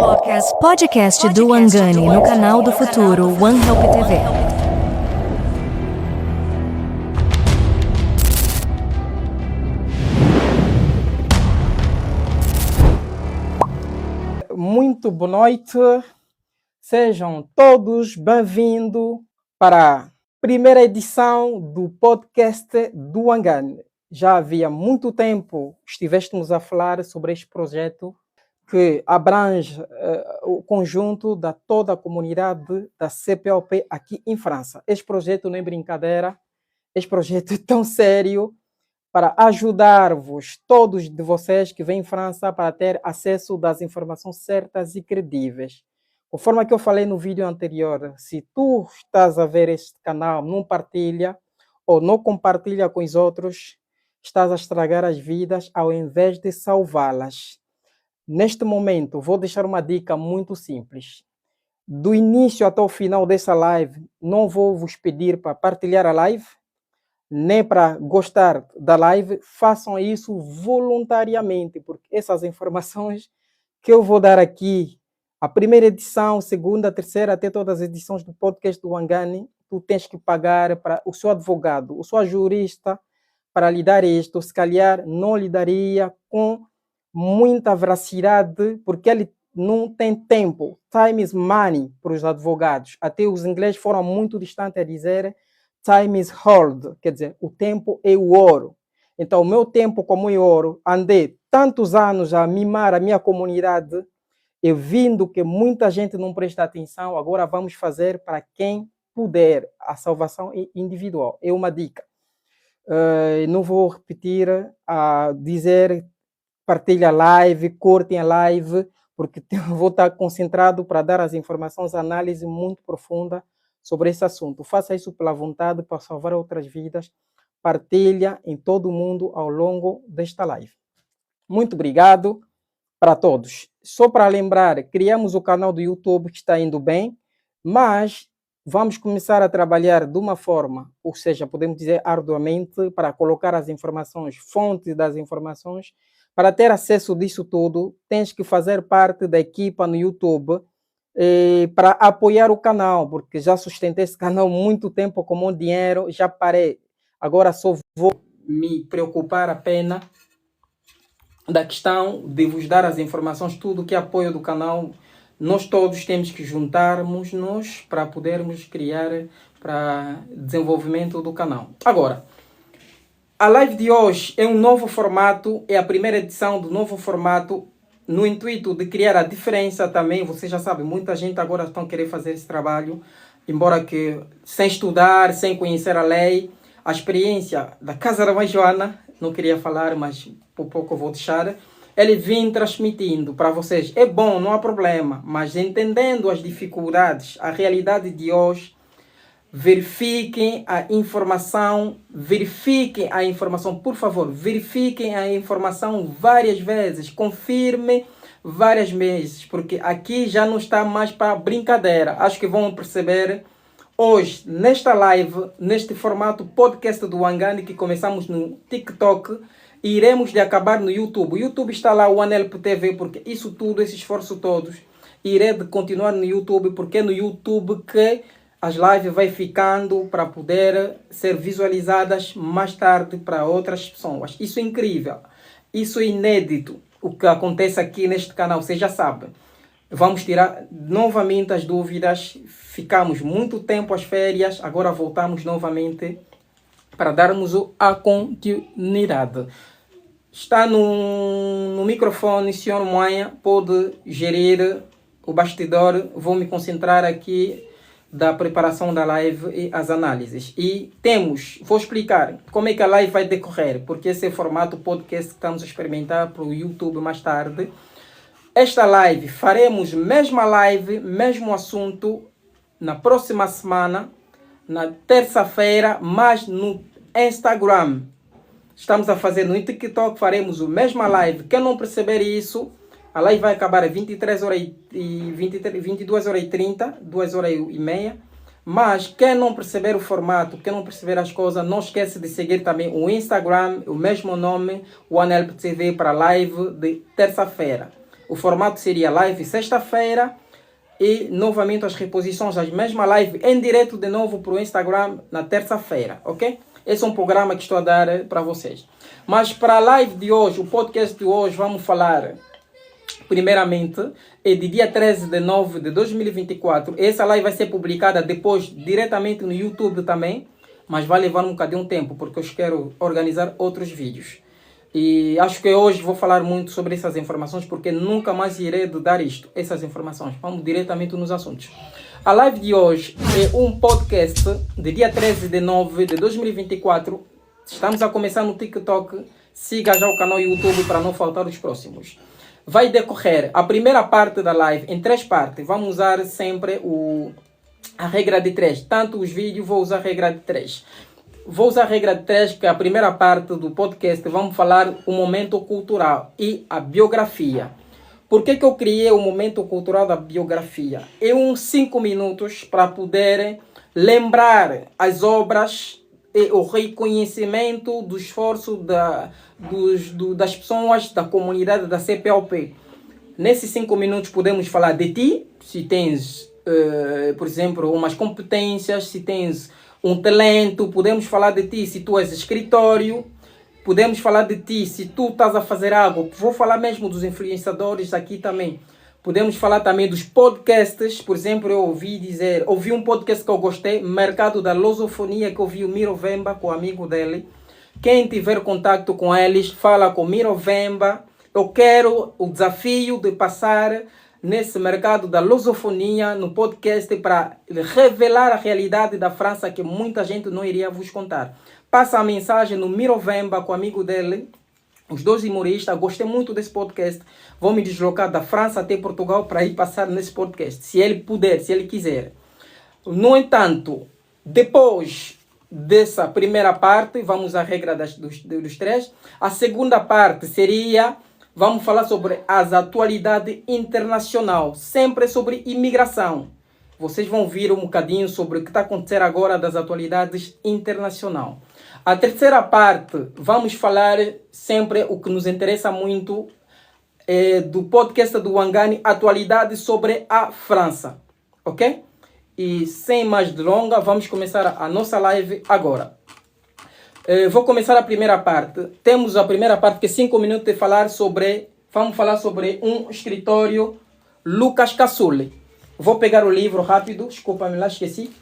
Podcast do Angani no canal do Futuro One Help TV. Muito boa noite, sejam todos bem-vindos para a primeira edição do podcast do Angani. Já havia muito tempo estivéssemos a falar sobre este projeto que abrange o conjunto da toda a comunidade da CPLP aqui em França. Este projeto não é brincadeira, este projeto é tão sério para ajudar-vos, todos de vocês que vêm em França, para ter acesso das informações certas e credíveis. Conforme que eu falei no vídeo anterior, se tu estás a ver este canal, não partilha ou não compartilha com os outros, estás a estragar as vidas ao invés de salvá-las. Neste momento, vou deixar uma dica muito simples. Do início até o final dessa live, não vou vos pedir para partilhar a live, nem para gostar da live. Façam isso voluntariamente, porque essas informações que eu vou dar aqui, a primeira edição, segunda, terceira, até todas as edições do podcast do Angani, tu tens que pagar para o seu advogado, o seu jurista, para lhe dar isto. Se calhar não lhe daria com muita veracidade, porque ele não tem tempo. Time is money para os advogados. Até os ingleses foram muito distantes a dizer time is gold, quer dizer, o tempo é o ouro. Então, o meu tempo como é ouro, andei tantos anos a mimar a minha comunidade, e vindo que muita gente não presta atenção, agora vamos fazer para quem puder. A salvação é individual, é uma dica. Não vou repetir a dizer partilha a live, curtem a live, porque vou estar concentrado para dar as informações, análise muito profunda sobre esse assunto. Faça isso pela vontade para salvar outras vidas. Partilha em todo o mundo ao longo desta live. Muito obrigado para todos. Só para lembrar, criamos o canal do YouTube que está indo bem, mas vamos começar a trabalhar de uma forma, ou seja, podemos dizer arduamente, para colocar as informações, fontes das informações. Para ter acesso disso tudo, tens que fazer parte da equipa no YouTube para apoiar o canal, porque já sustentei esse canal muito tempo com muito dinheiro, já parei. Agora só vou me preocupar apenas da questão de vos dar as informações, tudo que é apoio do canal. Nós todos temos que juntarmos-nos para podermos criar para desenvolvimento do canal. Agora, a live de hoje é um novo formato, é a primeira edição do novo formato, no intuito de criar a diferença também. Vocês já sabem, muita gente agora está a querer fazer esse trabalho, embora que sem estudar, sem conhecer a lei. A experiência da Casa da Mãe Joana, não queria falar, mas por pouco eu vou deixar. Ele vem transmitindo para vocês. É bom, não há problema, mas entendendo as dificuldades, a realidade de hoje, verifiquem a informação, por favor, verifiquem a informação várias vezes, confirme várias vezes, porque aqui já não está mais para brincadeira. Acho que vão perceber hoje, nesta live, neste formato podcast do Angani, que começamos no TikTok, iremos de acabar no YouTube. O YouTube está lá, o One Help TV, porque isso tudo, esse esforço todos, irei de continuar no YouTube, porque é no YouTube que as lives vai ficando para poder ser visualizadas mais tarde para outras pessoas. Isso é incrível. Isso é inédito. O que acontece aqui neste canal, vocês já sabem. Vamos tirar novamente as dúvidas. Ficamos muito tempo às férias. Agora voltamos novamente para darmos a continuidade. Está no microfone, Sr. Moinha. Pode gerir o bastidor. Vou me concentrar aqui da preparação da live e as análises. E vou explicar como é que a live vai decorrer, porque esse é o formato podcast que estamos a experimentar para o YouTube mais tarde. Esta live, faremos mesma live, mesmo assunto, na próxima semana, na terça-feira, mas no Instagram. Estamos a fazer no TikTok, faremos a mesma live. Quem não perceber isso, a live vai acabar às 22h30, 2h30. Mas quem não perceber o formato, quem não perceber as coisas, não esquece de seguir também o Instagram, o mesmo nome, One Help TV, para a live de terça-feira. O formato seria live sexta-feira e novamente as reposições das mesmas lives em direto de novo para o Instagram na terça-feira, ok? Esse é um programa que estou a dar para vocês. Mas para a live de hoje, o podcast de hoje, vamos falar primeiramente é de dia 13 de nove de 2024. Essa live vai ser publicada depois diretamente no YouTube também, mas vai levar um bocadinho de tempo porque eu quero organizar outros vídeos. E acho que hoje vou falar muito sobre essas informações porque nunca mais irei dar essas informações. Vamos diretamente nos assuntos. A live de hoje é um podcast de dia 13 de nove de 2024. Estamos a começar no TikTok. Siga já o canal YouTube para não faltar os próximos. Vai decorrer a primeira parte da live em 3 partes. Vamos usar sempre a regra de 3. Tanto os vídeos vou usar a regra de 3. Vou usar a regra de 3, que é a primeira parte do podcast. Vamos falar o momento cultural e a biografia. Por que eu criei o momento cultural da biografia? É uns 5 minutos para poder lembrar as obras e o reconhecimento do esforço das pessoas da comunidade da CPLP. Nesses 5 minutos podemos falar de ti, se tens, por exemplo, umas competências, se tens um talento, podemos falar de ti se tu és escritório, podemos falar de ti se tu estás a fazer algo. Vou falar mesmo dos influenciadores aqui também. Podemos falar também dos podcasts. Por exemplo, eu ouvi um podcast que eu gostei, Mercado da Lusofonia, que eu ouvi o Miro Vemba com o amigo dele. Quem tiver contato com eles, fala com o Miro Vemba. Eu quero o desafio de passar nesse mercado da lusofonia no podcast para revelar a realidade da França que muita gente não iria vos contar. Passa a mensagem no Miro Vemba com o amigo dele, os 2 humoristas. Gostei muito desse podcast. Vou me deslocar da França até Portugal para ir passar nesse podcast, se ele puder, se ele quiser. No entanto, depois dessa primeira parte, vamos à regra dos 3. A segunda parte seria, vamos falar sobre as atualidades internacionais, sempre sobre imigração. Vocês vão ver um bocadinho sobre o que está acontecendo agora das atualidades internacionais. A terceira parte, vamos falar sempre o que nos interessa muito do podcast do Wangani, atualidades sobre a França, ok? E sem mais delongas, vamos começar a nossa live agora. Vou começar a primeira parte. Temos a primeira parte que é 5 minutos de falar sobre... Vamos falar sobre um escritório, Lucas Cassule. Vou pegar o livro rápido. Desculpa-me lá, esqueci.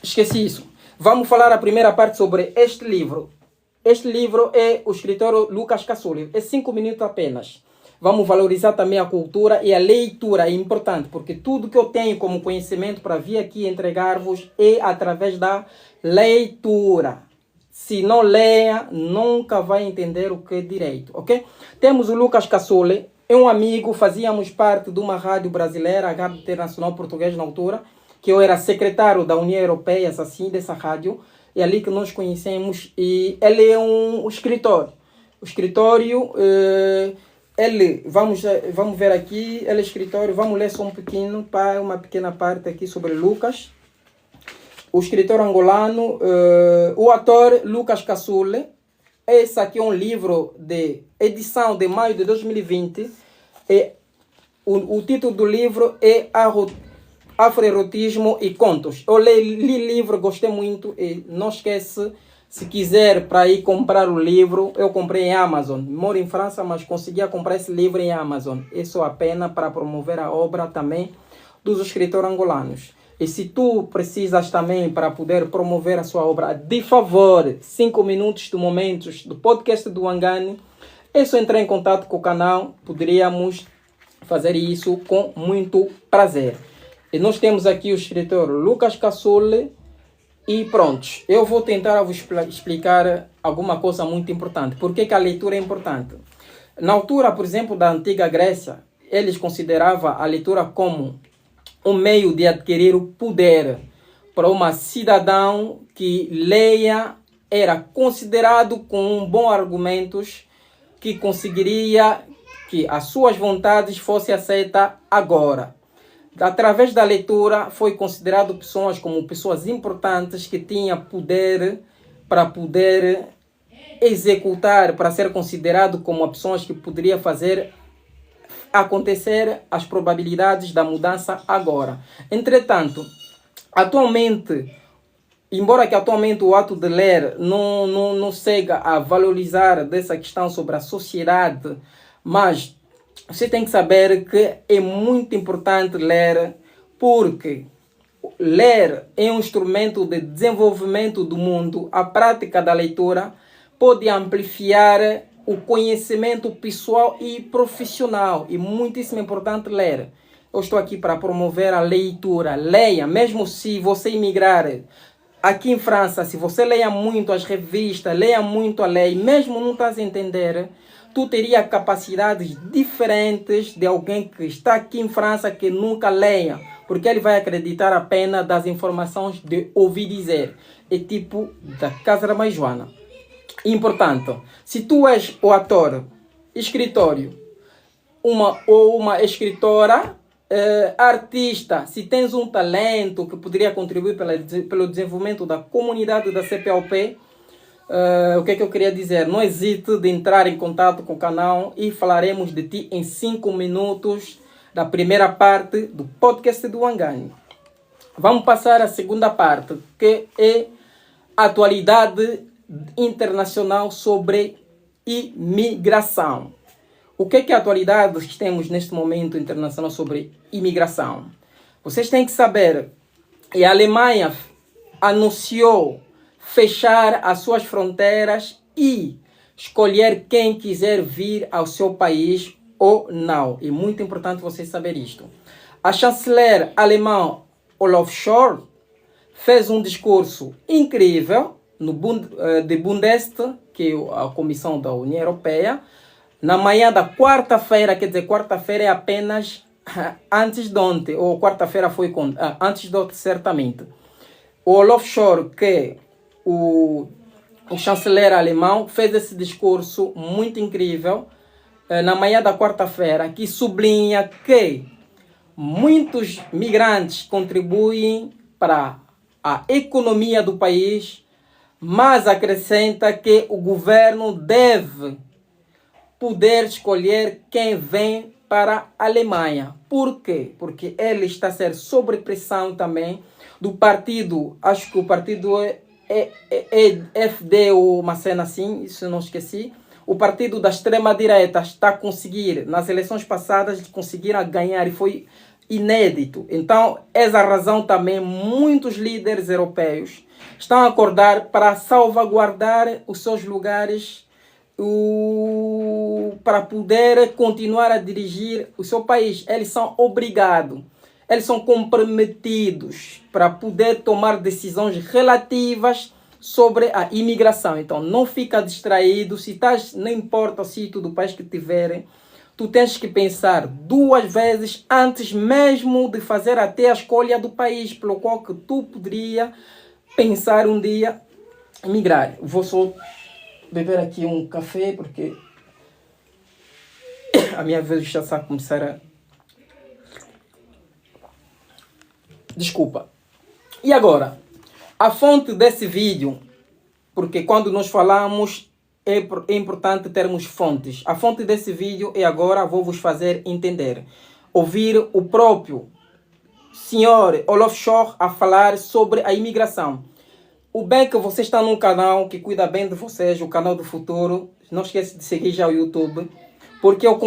Esqueci isso. Vamos falar a primeira parte sobre este livro. Este livro é o escritor Lucas Cassule. É 5 minutos apenas. Vamos valorizar também a cultura e a leitura. É importante, porque tudo que eu tenho como conhecimento para vir aqui entregar-vos é através da leitura. Se não leia, nunca vai entender o que é direito, ok? Temos o Lucas Cassule. É um amigo, fazíamos parte de uma rádio brasileira, a Rádio Internacional Portuguesa na altura, que eu era secretário da União Europeia, assim, dessa rádio. É ali que nós conhecemos. E ele é um escritor. O escritório... vamos ver aqui, ele é escritório, vamos ler só uma pequena parte aqui sobre Lucas. O escritor angolano, o ator Lucas Cassule. Esse aqui é um livro de edição de maio de 2020. O título do livro é Afroerotismo e Contos. Eu li livro, gostei muito e não esquece. Se quiser para ir comprar o livro, eu comprei em Amazon. Moro em França, mas conseguia comprar esse livro em Amazon. Isso é a pena para promover a obra também dos escritores angolanos. E se tu precisas também para poder promover a sua obra, de favor, 5 minutos do momento do podcast do Wangani, é só entrar em contato com o canal. Poderíamos fazer isso com muito prazer. E nós temos aqui o escritor Lucas Cassule. E pronto, eu vou tentar vos explicar alguma coisa muito importante. Por que a leitura é importante? Na altura, por exemplo, da antiga Grécia, eles consideravam a leitura como um meio de adquirir o poder. Para um cidadão que leia, era considerado com bons argumentos que conseguiria que as suas vontades fossem aceitas agora. Através da leitura foi considerado pessoas como pessoas importantes que tinham poder para poder executar para ser considerado como opções que poderia fazer acontecer as probabilidades da mudança agora. Entretanto, atualmente, embora que atualmente o ato de ler não chega a valorizar dessa questão sobre a sociedade, mas você tem que saber que é muito importante ler, porque ler é um instrumento de desenvolvimento do mundo. A prática da leitura pode amplificar o conhecimento pessoal e profissional. É muitíssimo importante ler. Eu estou aqui para promover a leitura. Leia, mesmo se você emigrar. Aqui em França, se você leia muito as revistas, leia muito a lei, mesmo não estás a entender, tu teria capacidades diferentes de alguém que está aqui em França que nunca leia, porque ele vai acreditar apenas das informações de ouvir dizer. É tipo da Casa da Mãe Joana. Importante, se tu és o ator, escritório, uma escritora, artista, se tens um talento que poderia contribuir pelo desenvolvimento da comunidade da CPLP, o que é que eu queria dizer? Não hesite de entrar em contato com o canal e falaremos de ti em 5 minutos da primeira parte do podcast do Wangani. Vamos passar à segunda parte, que é a atualidade internacional sobre imigração. O que é a atualidade que temos neste momento internacional sobre imigração? Vocês têm que saber que a Alemanha anunciou fechar as suas fronteiras e escolher quem quiser vir ao seu país ou não. É muito importante vocês saberem isto. A chanceler alemã Olaf Scholz fez um discurso incrível no Bundestag, que é a Comissão da União Europeia, na manhã da quarta-feira. Quer dizer, quarta-feira é apenas antes de ontem, ou quarta-feira foi antes de ontem, certamente. O Olaf Scholz, que é o chanceler alemão, fez esse discurso muito incrível na manhã da quarta-feira, que sublinha que muitos migrantes contribuem para a economia do país, mas acrescenta que o governo deve poder escolher quem vem para a Alemanha. Por quê? Porque ele está a ser sob pressão também do partido, acho que o partido é FD ou uma cena assim, isso eu não esqueci. O partido da extrema-direita está a conseguir, nas eleições passadas, conseguiram ganhar e foi inédito. Então, essa é a razão também, muitos líderes europeus estão a acordar para salvaguardar os seus lugares para poder continuar a dirigir o seu país. Eles são obrigados, eles são comprometidos para poder tomar decisões relativas sobre a imigração. Então, não fica distraído. Se estás, não importa o sítio do país que tiverem, tu tens que pensar 2 vezes antes mesmo de fazer até a escolha do país pelo qual que tu poderia pensar um dia emigrar. Vou só beber aqui um café porque a minha vez já está a começar a... Desculpa. E agora, a fonte desse vídeo, porque quando nós falamos é importante termos fontes. A fonte desse vídeo é agora, vou vos fazer entender. Ouvir o próprio senhor Olaf Scholz a falar sobre a imigração. O bem que você está num canal que cuida bem de vocês, o canal do futuro. Não esqueça de seguir já o YouTube, porque eu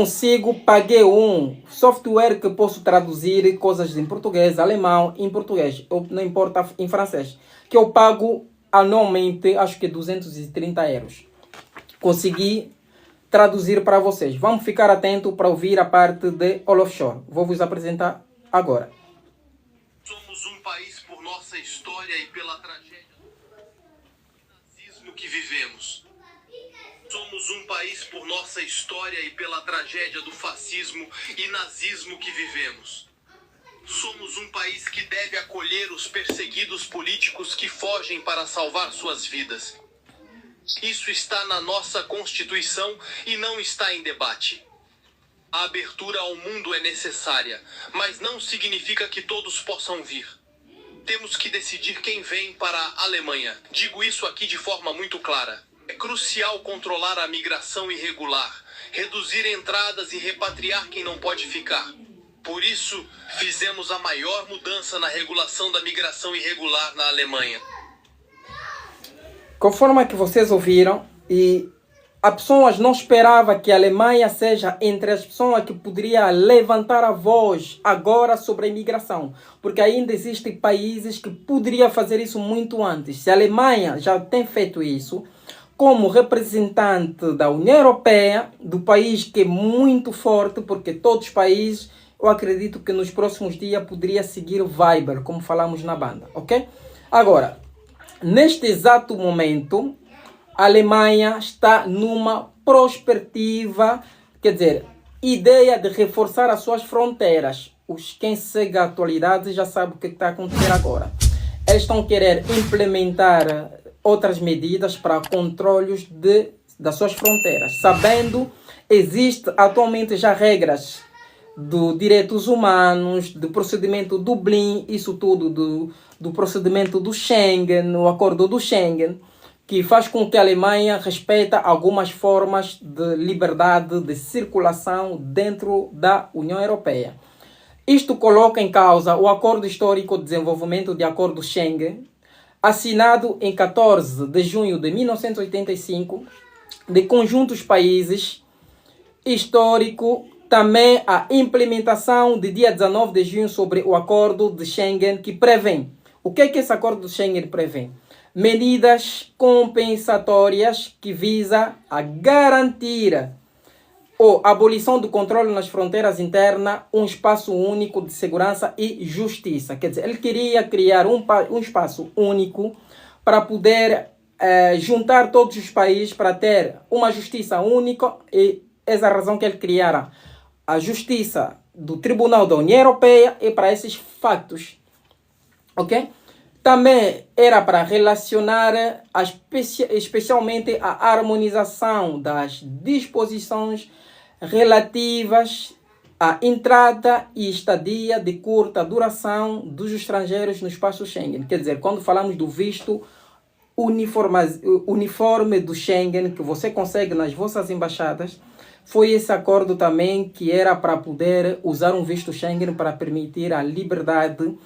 paguei um software que posso traduzir coisas em português, alemão, em português, não importa, em francês, que eu pago anualmente, acho que 230 euros. Consegui traduzir para vocês. Vamos ficar atentos para ouvir a parte de Olaf Scholz. Vou vos apresentar agora. Somos um país por nossa história e pela tragédia do nazismo que vivemos. Somos um país por nossa história e pela tragédia do fascismo e nazismo que vivemos. Somos um país que deve acolher os perseguidos políticos que fogem para salvar suas vidas. Isso está na nossa Constituição e não está em debate. A abertura ao mundo é necessária, mas não significa que todos possam vir. Temos que decidir quem vem para a Alemanha. Digo isso aqui de forma muito clara. É crucial controlar a migração irregular, reduzir entradas e repatriar quem não pode ficar. Por isso, fizemos a maior mudança na regulação da migração irregular na Alemanha. Conforme que vocês ouviram, e as pessoas não esperavam que a Alemanha seja entre as pessoas que poderia levantar a voz agora sobre a imigração, porque ainda existem países que poderiam fazer isso muito antes. Se a Alemanha já tem feito isso, como representante da União Europeia, do país que é muito forte, porque todos os países, eu acredito que nos próximos dias poderia seguir o Viber, como falamos na banda, ok? Agora, neste exato momento, a Alemanha está numa perspectiva, quer dizer, ideia de reforçar as suas fronteiras. Quem segue a atualidade já sabe o que está a acontecer agora. Eles estão a querer implementar outras medidas para controles das suas fronteiras. Sabendo, existe atualmente já regras dos direitos humanos, do procedimento Dublin, isso tudo do procedimento do Schengen, o acordo do Schengen, que faz com que a Alemanha respeite algumas formas de liberdade de circulação dentro da União Europeia. Isto coloca em causa o Acordo Histórico de Desenvolvimento de Acordo Schengen, assinado em 14 de junho de 1985, de conjuntos países histórico, também a implementação de dia 19 de junho sobre o Acordo de Schengen, que prevê. O que é que esse Acordo de Schengen prevê? Medidas compensatórias que visa a garantir a abolição do controle nas fronteiras internas, um espaço único de segurança e justiça. Quer dizer, ele queria criar um espaço único para poder juntar todos os países para ter uma justiça única, e essa é a razão que ele criara a justiça do Tribunal da União Europeia e para esses factos. Ok? Também era para relacionar especialmente a harmonização das disposições relativas à entrada e estadia de curta duração dos estrangeiros no espaço Schengen. Quer dizer, quando falamos do visto uniforme do Schengen, que você consegue nas vossas embaixadas, foi esse acordo também que era para poder usar um visto Schengen para permitir a liberdade,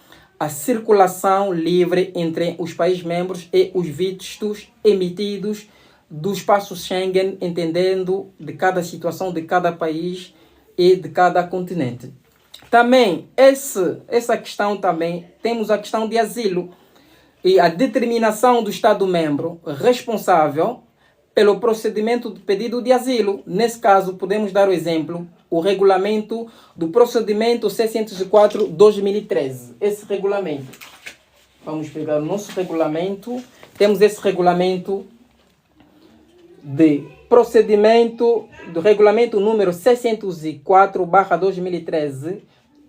a circulação livre entre os países membros e os vistos emitidos do espaço Schengen, entendendo de cada situação de cada país e de cada continente. Também, essa questão também, temos a questão de asilo e a determinação do Estado-membro responsável pelo procedimento de pedido de asilo. Nesse caso, podemos dar o exemplo, o regulamento do procedimento 604/2013. Esse regulamento, vamos pegar o nosso regulamento, temos esse regulamento de procedimento, do regulamento número 604/2013,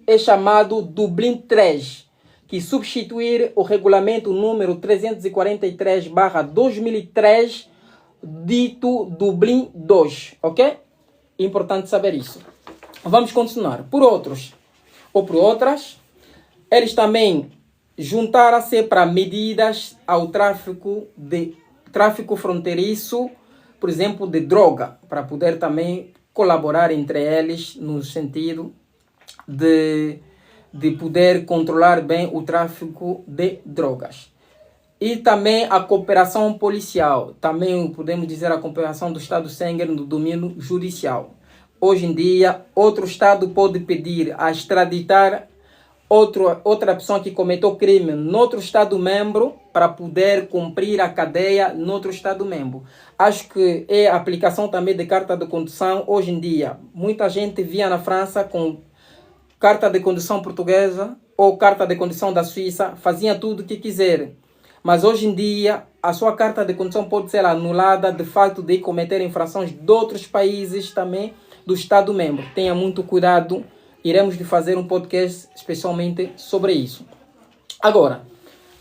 é chamado Dublin 3, que substituir o regulamento número 343/2003, dito Dublin 2, ok? Importante saber isso. Vamos continuar. Por outras, eles também juntaram-se para medidas ao tráfico fronteiriço, por exemplo, de droga, para poder também colaborar entre eles no sentido de poder controlar bem o tráfico de drogas. E também a cooperação policial, também podemos dizer a cooperação do Estado Schengen no domínio judicial. Hoje em dia, outro Estado pode pedir a extraditar outra pessoa que cometeu crime noutro Estado-membro para poder cumprir a cadeia noutro Estado-membro. Acho que é a aplicação também de carta de condução. Hoje em dia, muita gente via na França com carta de condução portuguesa ou carta de condução da Suíça, fazia tudo o que quiser. Mas hoje em dia, a sua carta de condução pode ser anulada de fato de cometer infrações de outros países também do Estado-membro. Tenha muito cuidado, iremos de fazer um podcast especialmente sobre isso. Agora,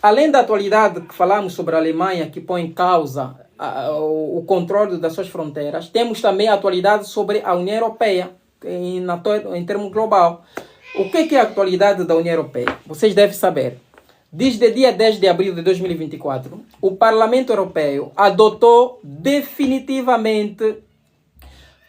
além da atualidade que falamos sobre a Alemanha, que põe em causa o controle das suas fronteiras, temos também a atualidade sobre a União Europeia, em termos global. O que é a atualidade da União Europeia? Vocês devem saber. Desde dia 10 de abril de 2024, o Parlamento Europeu adotou definitivamente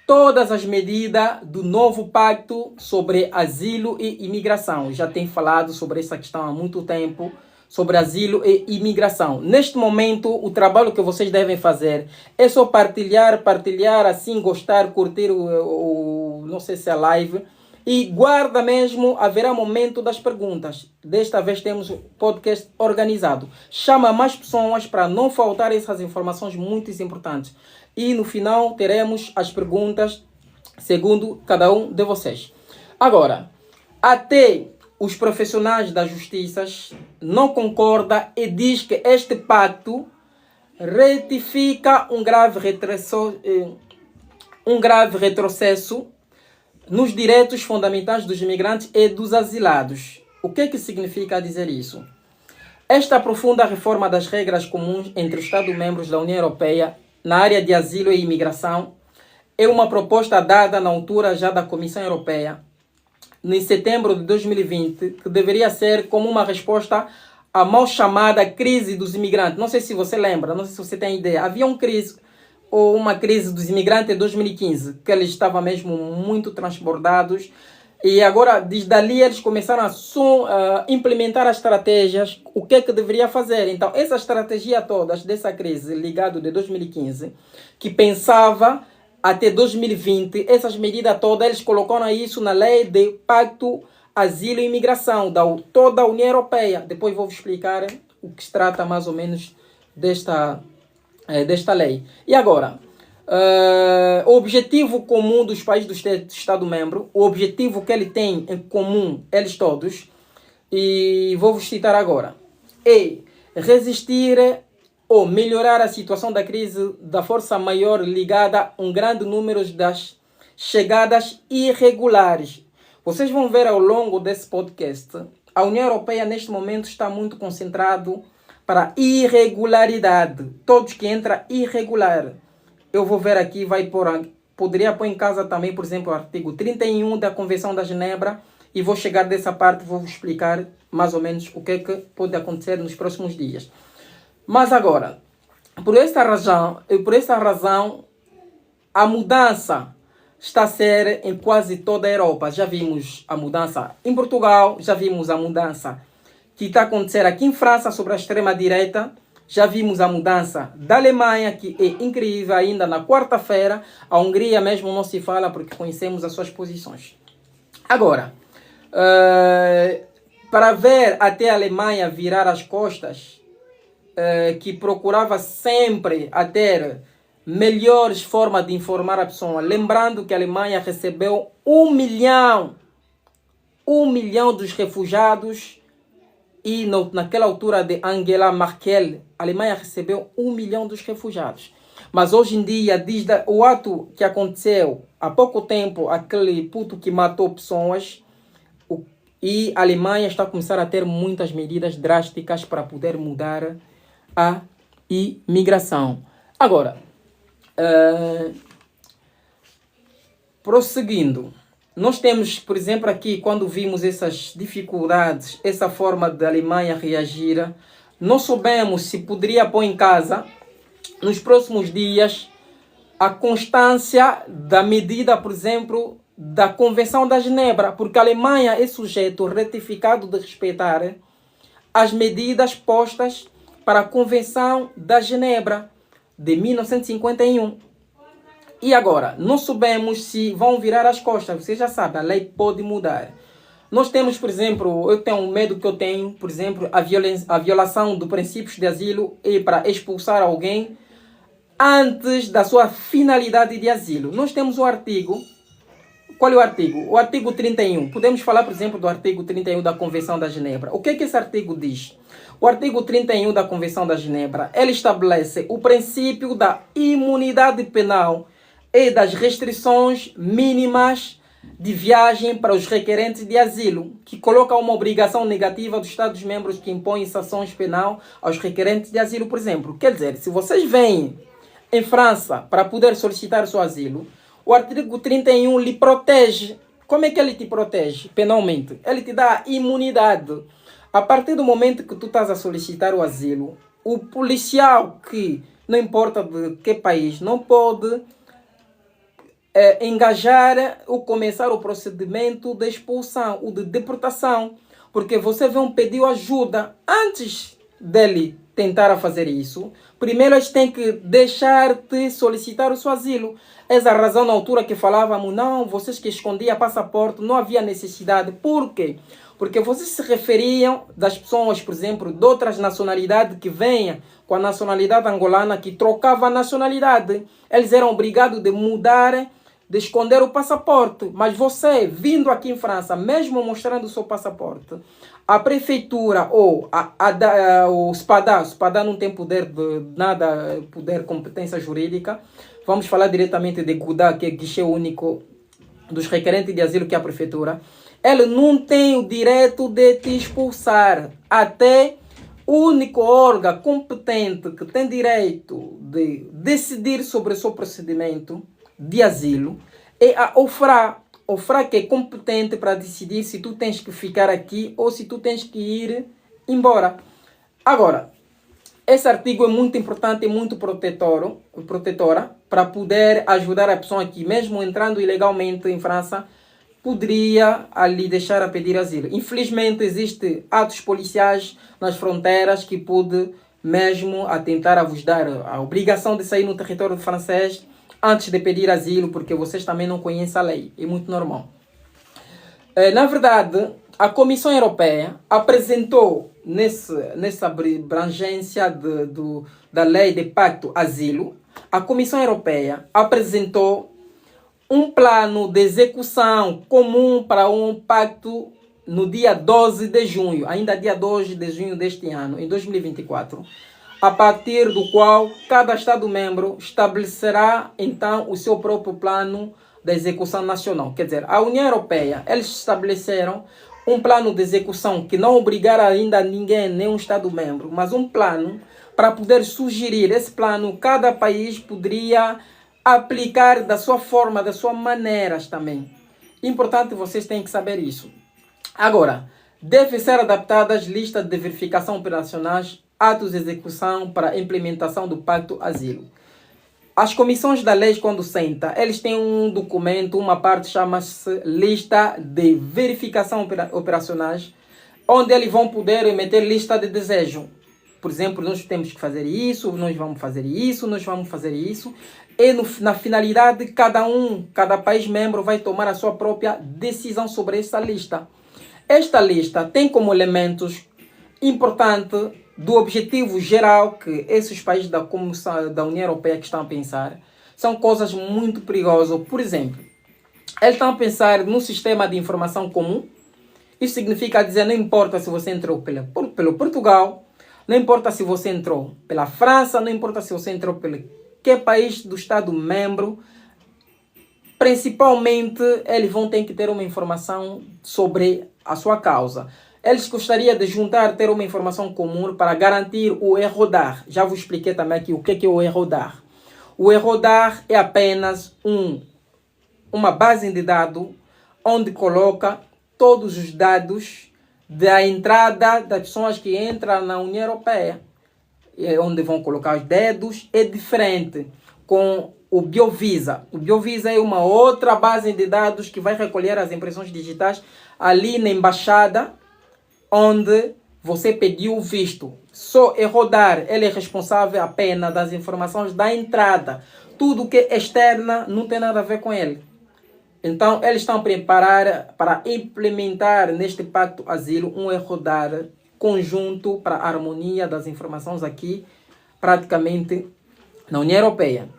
todas as medidas do novo pacto sobre asilo e imigração. Já tem falado sobre essa questão há muito tempo, sobre asilo e imigração. Neste momento, o trabalho que vocês devem fazer é só partilhar, assim, gostar, curtir não sei se é a live. E guarda mesmo, haverá momento das perguntas. Desta vez temos o podcast organizado. Chama mais pessoas para não faltar essas informações muito importantes. E no final teremos as perguntas segundo cada um de vocês. Agora, até os profissionais da justiça não concordam e diz que este pacto retifica um grave retrocesso nos direitos fundamentais dos imigrantes e dos asilados. O que significa dizer isso? Esta profunda reforma das regras comuns entre os Estados-membros da União Europeia na área de asilo e imigração é uma proposta dada na altura já da Comissão Europeia, em setembro de 2020, que deveria ser como uma resposta à mal chamada crise dos imigrantes. Não sei se você lembra, não sei se você tem ideia. Havia uma crise dos imigrantes em 2015, que eles estavam mesmo muito transbordados. E agora, desde ali, eles começaram a implementar as estratégias, o que deveria fazer. Então, essa estratégia toda dessa crise, ligada de 2015, que pensava até 2020, essas medidas todas, eles colocaram isso na lei de Pacto Asilo e Imigração, da toda a União Europeia. Depois vou explicar o que se trata mais ou menos desta lei. E agora, o objetivo comum dos países do Estado-membro, o objetivo que ele tem em comum, eles todos, e vou citar agora, é resistir ou melhorar a situação da crise da força maior ligada a um grande número das chegadas irregulares. Vocês vão ver ao longo desse podcast, a União Europeia neste momento está muito concentrado para irregularidade. Todos que entram irregular. Eu vou ver aqui, poderia pôr em casa também, por exemplo, o artigo 31 da Convenção da Genebra, e vou chegar dessa parte, vou explicar mais ou menos o que pode acontecer nos próximos dias. Mas agora, por esta razão, a mudança está a ser em quase toda a Europa. Já vimos a mudança em Portugal, já vimos a mudança que está a acontecer aqui em França sobre a extrema-direita, já vimos a mudança da Alemanha, que é incrível ainda na quarta-feira. A Hungria mesmo não se fala porque conhecemos as suas posições. Agora, para ver até a Alemanha virar as costas, que procurava sempre a ter melhores formas de informar a pessoa. Lembrando que a Alemanha recebeu 1 milhão dos refugiados e naquela altura de Angela Merkel, a Alemanha recebeu 1 milhão dos refugiados. Mas hoje em dia, desde o ato que aconteceu há pouco tempo, aquele puto que matou pessoas, e a Alemanha está a começar a ter muitas medidas drásticas para poder mudar a imigração. Agora, prosseguindo, nós temos, por exemplo, aqui, quando vimos essas dificuldades, essa forma da Alemanha reagir, não soubemos se poderia pôr em casa, nos próximos dias, a constância da medida, por exemplo, da Convenção da Genebra, porque a Alemanha é sujeito retificado de respeitar as medidas postas para a Convenção da Genebra de 1951. E agora, não sabemos se vão virar as costas. Você já sabe, a lei pode mudar. Nós temos, por exemplo, eu tenho um medo que eu tenho, por exemplo, a violação dos princípios de asilo e para expulsar alguém antes da sua finalidade de asilo. Nós temos o artigo. Qual é o artigo? O artigo 31. Podemos falar, por exemplo, do artigo 31 da Convenção da Genebra. O que esse artigo diz? O artigo 31 da Convenção da Genebra, ele estabelece o princípio da imunidade penal e das restrições mínimas de viagem para os requerentes de asilo, que coloca uma obrigação negativa dos Estados-membros que impõem sanções penais aos requerentes de asilo, por exemplo. Quer dizer, se vocês vêm em França para poder solicitar o seu asilo, o artigo 31 lhe protege. Como é que ele te protege penalmente? Ele te dá imunidade. A partir do momento que tu estás a solicitar o asilo, o policial, que não importa de que país, não pode engajar ou começar o procedimento de expulsão ou de deportação, porque você vem pedir ajuda antes dele tentar a fazer isso. Primeiro eles têm que deixar-te solicitar o seu asilo. Essa é a razão na altura que falávamos, não, vocês que escondiam passaporte, não havia necessidade. Por quê? Porque vocês se referiam das pessoas, por exemplo, de outras nacionalidades que venham com a nacionalidade angolana, que trocava a nacionalidade. Eles eram obrigados de mudar, de esconder o passaporte. Mas você, vindo aqui em França, mesmo mostrando o seu passaporte, a prefeitura ou o SPADA não tem poder de nada, poder, competência jurídica. Vamos falar diretamente de GUDA, que é guichê único dos requerentes de asilo, que é a prefeitura. Ele não tem o direito de te expulsar. Até o único órgão competente que tem direito de decidir sobre o seu procedimento de asilo é a OFRA. OFRA, que é competente para decidir se tu tens que ficar aqui ou se tu tens que ir embora. Agora, esse artigo é muito importante e muito protetora para poder ajudar a pessoa que, mesmo entrando ilegalmente em França, poderia ali deixar a pedir asilo. Infelizmente, existem atos policiais nas fronteiras que pode mesmo a tentar a vos dar a obrigação de sair no território francês antes de pedir asilo, porque vocês também não conhecem a lei. É muito normal. Na verdade, a Comissão Europeia apresentou nessa abrangência da lei de pacto asilo, a Comissão Europeia apresentou um plano de execução comum para um pacto no dia 12 de junho, ainda dia 12 de junho deste ano, em 2024, a partir do qual cada Estado-membro estabelecerá então o seu próprio plano de execução nacional. Quer dizer, a União Europeia, eles estabeleceram um plano de execução que não obrigará ainda ninguém, nenhum Estado-membro, mas um plano para poder sugerir esse plano, cada país poderia aplicar da sua forma, das suas maneiras também. Importante, vocês têm que saber isso. Agora, devem ser adaptadas listas de verificação operacionais, atos de execução para a implementação do Pacto Asilo. As comissões da lei, quando sentam, eles têm um documento, uma parte chama-se lista de verificação operacionais, onde eles vão poder emitir lista de desejo. Por exemplo, nós temos que fazer isso, nós vamos fazer isso, nós vamos fazer isso. E na finalidade, cada país membro vai tomar a sua própria decisão sobre essa lista. Esta lista tem como elementos importantes do objetivo geral que esses países da União Europeia que estão a pensar. São coisas muito perigosas. Por exemplo, eles estão a pensar num sistema de informação comum. Isso significa dizer, não importa se você entrou pelo Portugal, não importa se você entrou pela França, não importa se você entrou pelo que país do Estado-membro, principalmente eles vão ter que ter uma informação sobre a sua causa. Eles gostariam de ter uma informação comum para garantir o e-rodar. Já vos expliquei também aqui o que é o e-rodar. O e-rodar é apenas uma base de dados onde coloca todos os dados da entrada das pessoas que entram na União Europeia. Onde vão colocar os dedos. É diferente com o Biovisa. O Biovisa é uma outra base de dados que vai recolher as impressões digitais ali na embaixada onde você pediu o visto. Só e-rodar, ele é responsável apenas das informações da entrada. Tudo que é externa não tem nada a ver com ele. Então, eles estão a preparar para implementar neste Pacto Asilo um e-rodar conjunto para a harmonia das informações aqui, praticamente, na União Europeia.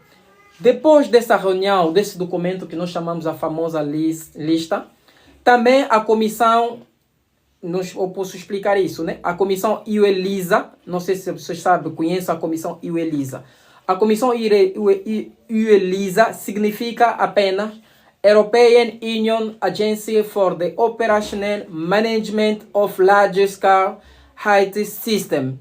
Depois dessa reunião, desse documento que nós chamamos a famosa lista, também a comissão, eu posso explicar isso, né? A comissão EU-LISA, não sei se vocês sabem, conhecem a comissão EU-LISA. A comissão EU-LISA significa apenas European Union Agency for the Operational Management of Large Scale IT System.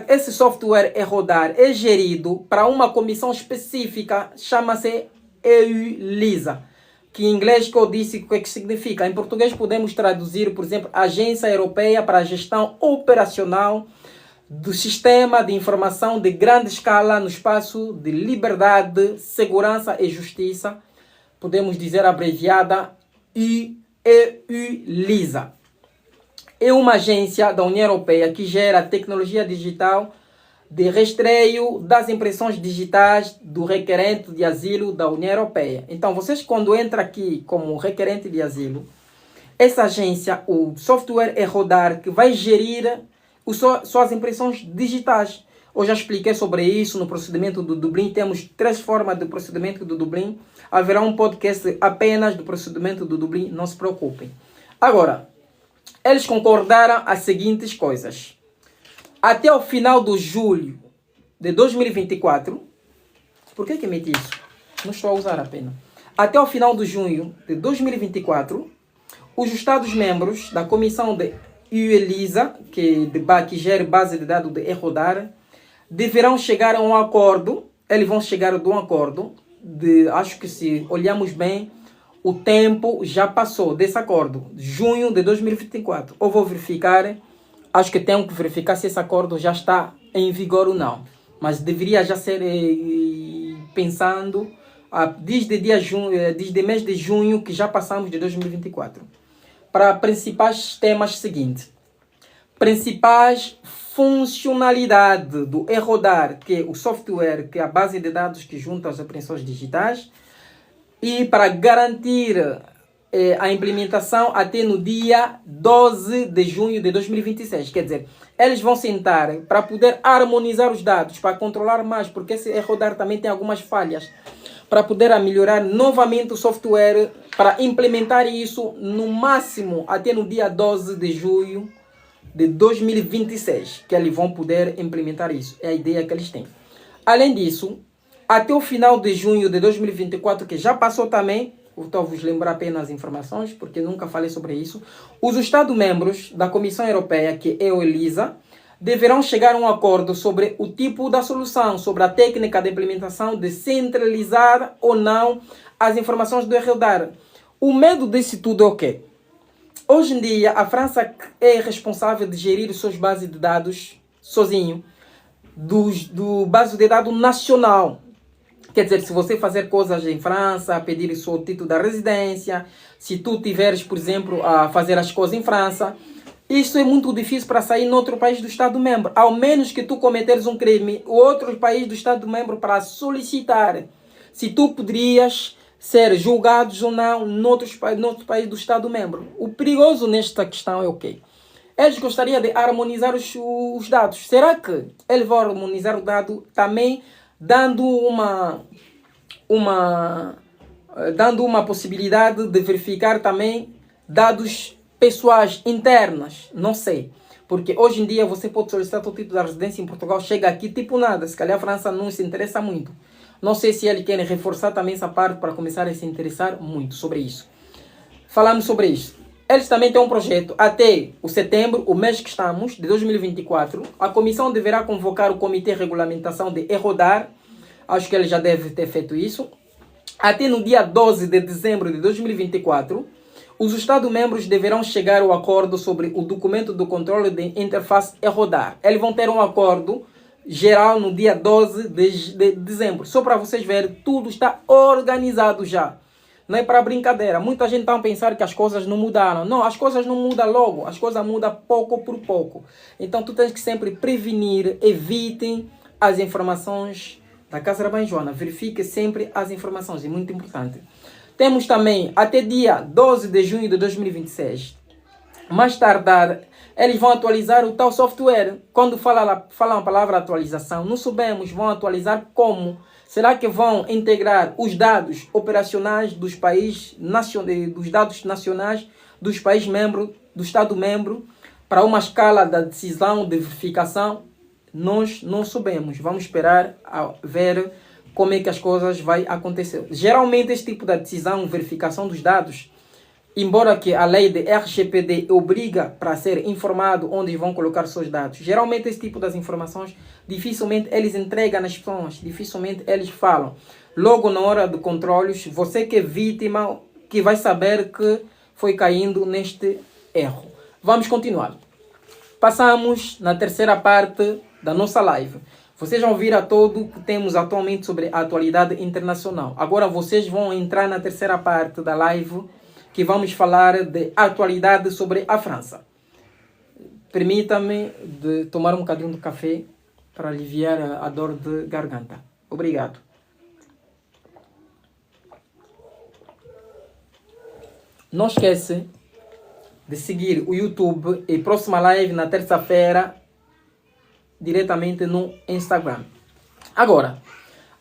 Esse software e-rodar é gerido para uma comissão específica, chama-se EU-LISA. que em inglês que eu disse o que é que significa. Em português podemos traduzir, por exemplo, Agência Europeia para a Gestão Operacional do Sistema de Informação de Grande Escala no Espaço de Liberdade, Segurança e Justiça. Podemos dizer abreviada EU-LISA. É uma agência da União Europeia que gera tecnologia digital de rastreio das impressões digitais do requerente de asilo da União Europeia. Então, vocês quando entram aqui como requerente de asilo, essa agência, o software é rodar que vai gerir suas impressões digitais. Eu já expliquei sobre isso no procedimento do Dublin. Temos 3 formas de procedimento do Dublin. Haverá um podcast apenas do procedimento do Dublin, não se preocupem. Agora, eles concordaram as seguintes coisas. Até o final de julho de 2024, por que meti isso? Não estou a usar a pena. Até o final de junho de 2024, os Estados-membros da Comissão de EU-LISA, que gera base de dados de ERODAR, deverão chegar a um acordo. Eles vão chegar a um acordo. Acho que se olharmos bem, o tempo já passou desse acordo. Junho de 2024. Eu vou verificar. Acho que tenho que verificar se esse acordo já está em vigor ou não. Mas deveria já ser pensando desde mês de junho que já passamos de 2024. Para principais temas seguintes. Principais funcionalidades do ERODAR, que é o software, que é a base de dados que junta as impressões digitais. E para garantir a implementação até no dia 12 de junho de 2026. Quer dizer, eles vão sentar para poder harmonizar os dados, para controlar mais, porque esse ERODAR também tem algumas falhas, para poder melhorar novamente o software, para implementar isso no máximo até no dia 12 de junho de 2026, que eles vão poder implementar isso. É a ideia que eles têm. Além disso, até o final de junho de 2024, que já passou também, estou a vos lembrar apenas as informações, porque nunca falei sobre isso, os Estados-membros da Comissão Europeia, que é o ELISA, deverão chegar a um acordo sobre o tipo da solução, sobre a técnica de implementação de centralizar ou não as informações do ERODAR. O medo disso tudo é o quê? Hoje em dia, a França é responsável de gerir suas bases de dados sozinho, do base de dados nacional. Quer dizer, se você fazer coisas em França, pedir o seu título da residência, se tu tiveres, por exemplo, a fazer as coisas em França, isso é muito difícil para sair em outro país do Estado-membro. Ao menos que tu cometeres um crime, o outro país do Estado-membro para solicitar se tu poderias ser julgado ou não em outro país do Estado-membro. O perigoso nesta questão é o quê? Eles gostariam de harmonizar os dados. Será que eles vão harmonizar o dado também dando uma possibilidade de verificar também dados pessoais internas? Não sei. Porque hoje em dia você pode solicitar o título da residência em Portugal, chega aqui tipo nada. Se calhar a França não se interessa muito. Não sei se eles querem reforçar também essa parte para começar a se interessar muito sobre isso. Falamos sobre isso. Eles também têm um projeto até o setembro, o mês que estamos, de 2024. A comissão deverá convocar o Comitê de Regulamentação de ERODAR. Acho que ele já deve ter feito isso. Até no dia 12 de dezembro de 2024, os Estados-membros deverão chegar ao acordo sobre o documento do controle de interface ERODAR. Eles vão ter um acordo geral no dia 12 de dezembro. Só para vocês verem, tudo está organizado já. Não é para brincadeira. Muita gente está a pensar que as coisas não mudaram. Não, as coisas não mudam logo. As coisas mudam pouco por pouco. Então, tu tens que sempre prevenir. Evitem as informações da Casa Rabã Joana. Verifique sempre as informações. É muito importante. Temos também, até dia 12 de junho de 2026, mais tardar, eles vão atualizar o tal software. Quando falam a palavra atualização, não sabemos, vão atualizar como? Será que vão integrar os dados operacionais dos países, dos dados nacionais dos países membros, do Estado-membro, para uma escala da decisão de verificação? Nós não sabemos. Vamos esperar a ver como é que as coisas vão acontecer. Geralmente, esse tipo de decisão, verificação dos dados, embora que a lei de RGPD obriga para ser informado onde vão colocar seus dados, geralmente esse tipo de informações, dificilmente eles entregam nas pessoas, dificilmente eles falam. Logo na hora de controles, você que é vítima, que vai saber que foi caindo neste erro. Vamos continuar. Passamos na terceira parte da nossa live. Vocês já ouviram todo o que temos atualmente sobre a atualidade internacional. Agora vocês vão entrar na terceira parte da live, que vamos falar de atualidade sobre a França. Permita-me de tomar um bocadinho de café para aliviar a dor de garganta. Obrigado. Não esquece de seguir o YouTube e próxima live na terça-feira diretamente no Instagram. Agora,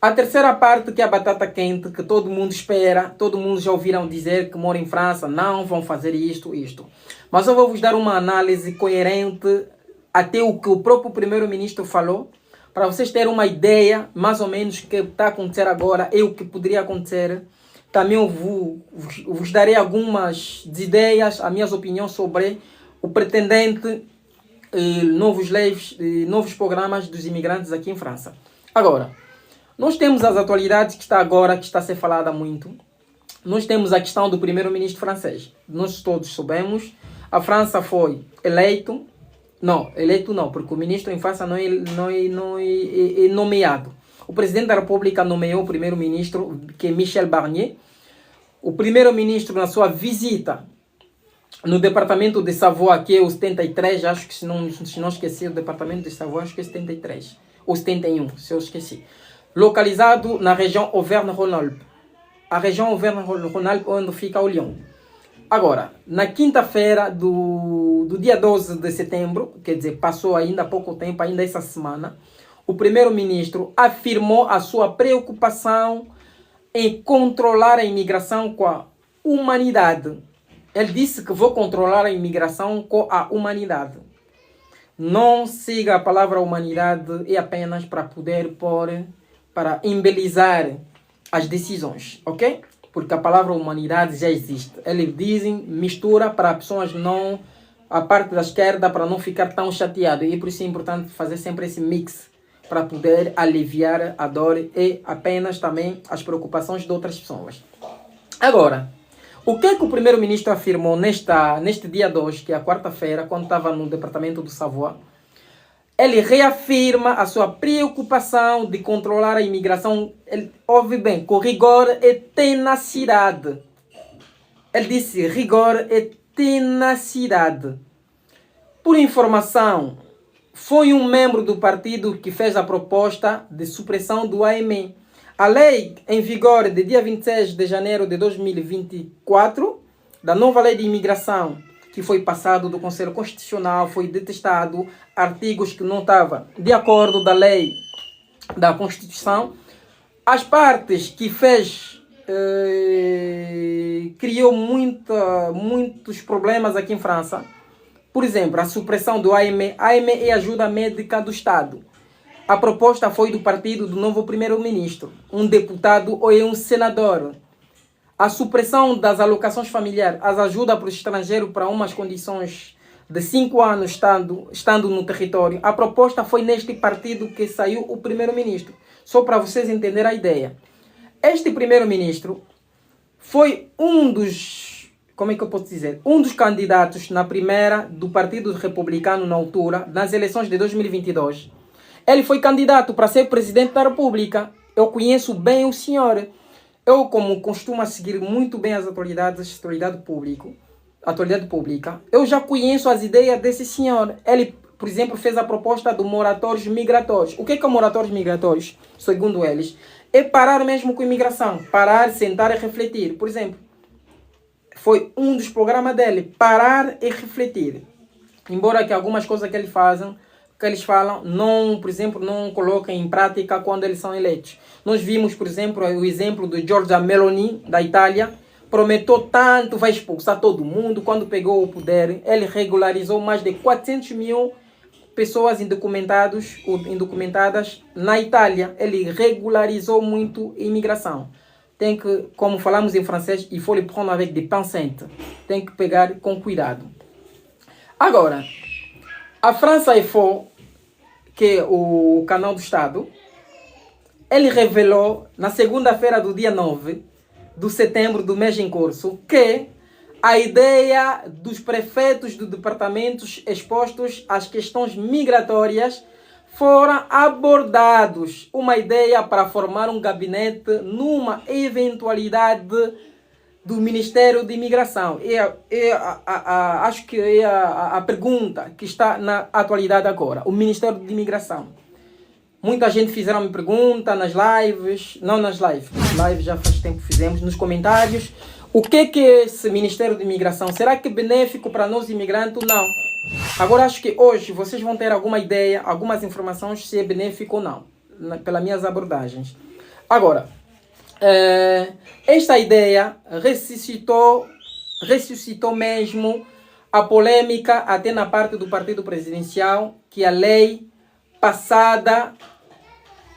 a terceira parte, que é a batata quente, que todo mundo espera, todo mundo já ouviram dizer que mora em França, não vão fazer isto. Mas eu vou vos dar uma análise coerente até o que o próprio primeiro-ministro falou, para vocês terem uma ideia mais ou menos do que está a acontecer agora e o que poderia acontecer. Também eu vos darei algumas ideias, as minhas opiniões sobre o pretendente novos programas dos imigrantes aqui em França. Agora, nós temos as atualidades que está a ser falada muito. Nós temos a questão do primeiro-ministro francês. Nós todos sabemos, a França foi eleito não, porque o ministro em França não é nomeado. O presidente da República nomeou o primeiro-ministro, que é Michel Barnier. O primeiro-ministro, na sua visita no departamento de Savoie, que é o 73, acho que se não esqueci, o departamento de Savoie, acho que é 73, ou 71, se eu esqueci. Localizado na região Auvergne-Rhône-Alpes. A região Auvergne-Rhône-Alpes, onde fica o Lyon. Agora, na quinta-feira do dia 12 de setembro, quer dizer, passou ainda há pouco tempo, ainda essa semana, o primeiro-ministro afirmou a sua preocupação em controlar a imigração com a humanidade. Ele disse que vou controlar a imigração com a humanidade. Não siga a palavra humanidade é apenas para poder para embelezar as decisões, ok? Porque a palavra humanidade já existe. Eles dizem, mistura para pessoas não, a parte da esquerda, para não ficar tão chateado. E por isso é importante fazer sempre esse mix, para poder aliviar a dor e apenas também as preocupações de outras pessoas. Agora, o que é que o primeiro-ministro afirmou neste dia 2, que é a quarta-feira, quando estava no departamento do Savoie? Ele reafirma a sua preocupação de controlar a imigração, ouve bem, com rigor e tenacidade. Ele disse rigor e tenacidade. Por informação, foi um membro do partido que fez a proposta de supressão do AME. A lei em vigor de dia 26 de janeiro de 2024, da nova lei de imigração, que foi passado do Conselho Constitucional, foi detestado, artigos que não estavam de acordo da lei da Constituição. As partes que fez criou muitos problemas aqui em França. Por exemplo, a supressão do AME. AME é ajuda médica do Estado. A proposta foi do partido do novo primeiro-ministro, um deputado ou um senador. A supressão das alocações familiares, as ajudas para o estrangeiro para umas condições de 5 anos estando no território. A proposta foi neste partido que saiu o primeiro-ministro. Só para vocês entenderem a ideia. Este primeiro-ministro foi um dos candidatos na primeira do Partido Republicano na altura, nas eleições de 2022. Ele foi candidato para ser presidente da República. Eu conheço bem o senhor. Eu, como costumo seguir muito bem as atualidades, atualidade pública, eu já conheço as ideias desse senhor. Ele, por exemplo, fez a proposta do moratórios migratórios. O que é moratórios migratórios? Segundo eles, é parar mesmo com a imigração. Parar, sentar e refletir. Por exemplo, foi um dos programas dele, parar e refletir. Embora que algumas coisas que eles falam, por exemplo, não colocam em prática quando eles são eleitos. Nós vimos, por exemplo, o exemplo do Giorgia Meloni, da Itália, prometeu tanto, vai expulsar todo mundo. Quando pegou o poder, ele regularizou mais de 400 mil pessoas indocumentadas na Itália. Ele regularizou muito a imigração. Tem que, como falamos em francês, il faut le prendre avec des pincettes. Tem que pegar com cuidado. Agora, a França Info, que é o canal do Estado, ele revelou, na segunda-feira do dia 9, de setembro do mês em curso, que a ideia dos prefeitos dos departamentos expostos às questões migratórias foram abordados. Uma ideia para formar um gabinete numa eventualidade do Ministério de Imigração. Acho que é a pergunta que está na atualidade agora. O Ministério de Imigração. Muita gente fizeram me pergunta nas lives, não nas lives, já faz tempo que fizemos, nos comentários. O que é esse Ministério de Imigração? Será que é benéfico para nós imigrantes? Não. Agora acho que hoje vocês vão ter alguma ideia, algumas informações se é benéfico ou não, pelas minhas abordagens. Agora, esta ideia ressuscitou mesmo a polêmica até na parte do partido presidencial, que a lei passada,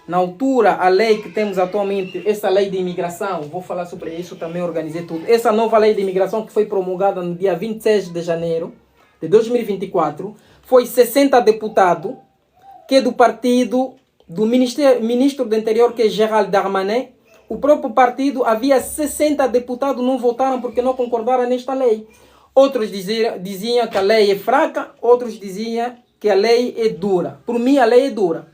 na altura, a lei que temos atualmente, essa lei de imigração, vou falar sobre isso também, organizei tudo. Essa nova lei de imigração que foi promulgada no dia 26 de janeiro de 2024, foi 60 deputados, que é do partido do ministro do Interior, que é Gérald Darmanin. O próprio partido, havia 60 deputados, não votaram porque não concordaram nesta lei. Outros diziam que a lei é fraca, outros diziam que a lei é dura. Por mim, a lei é dura.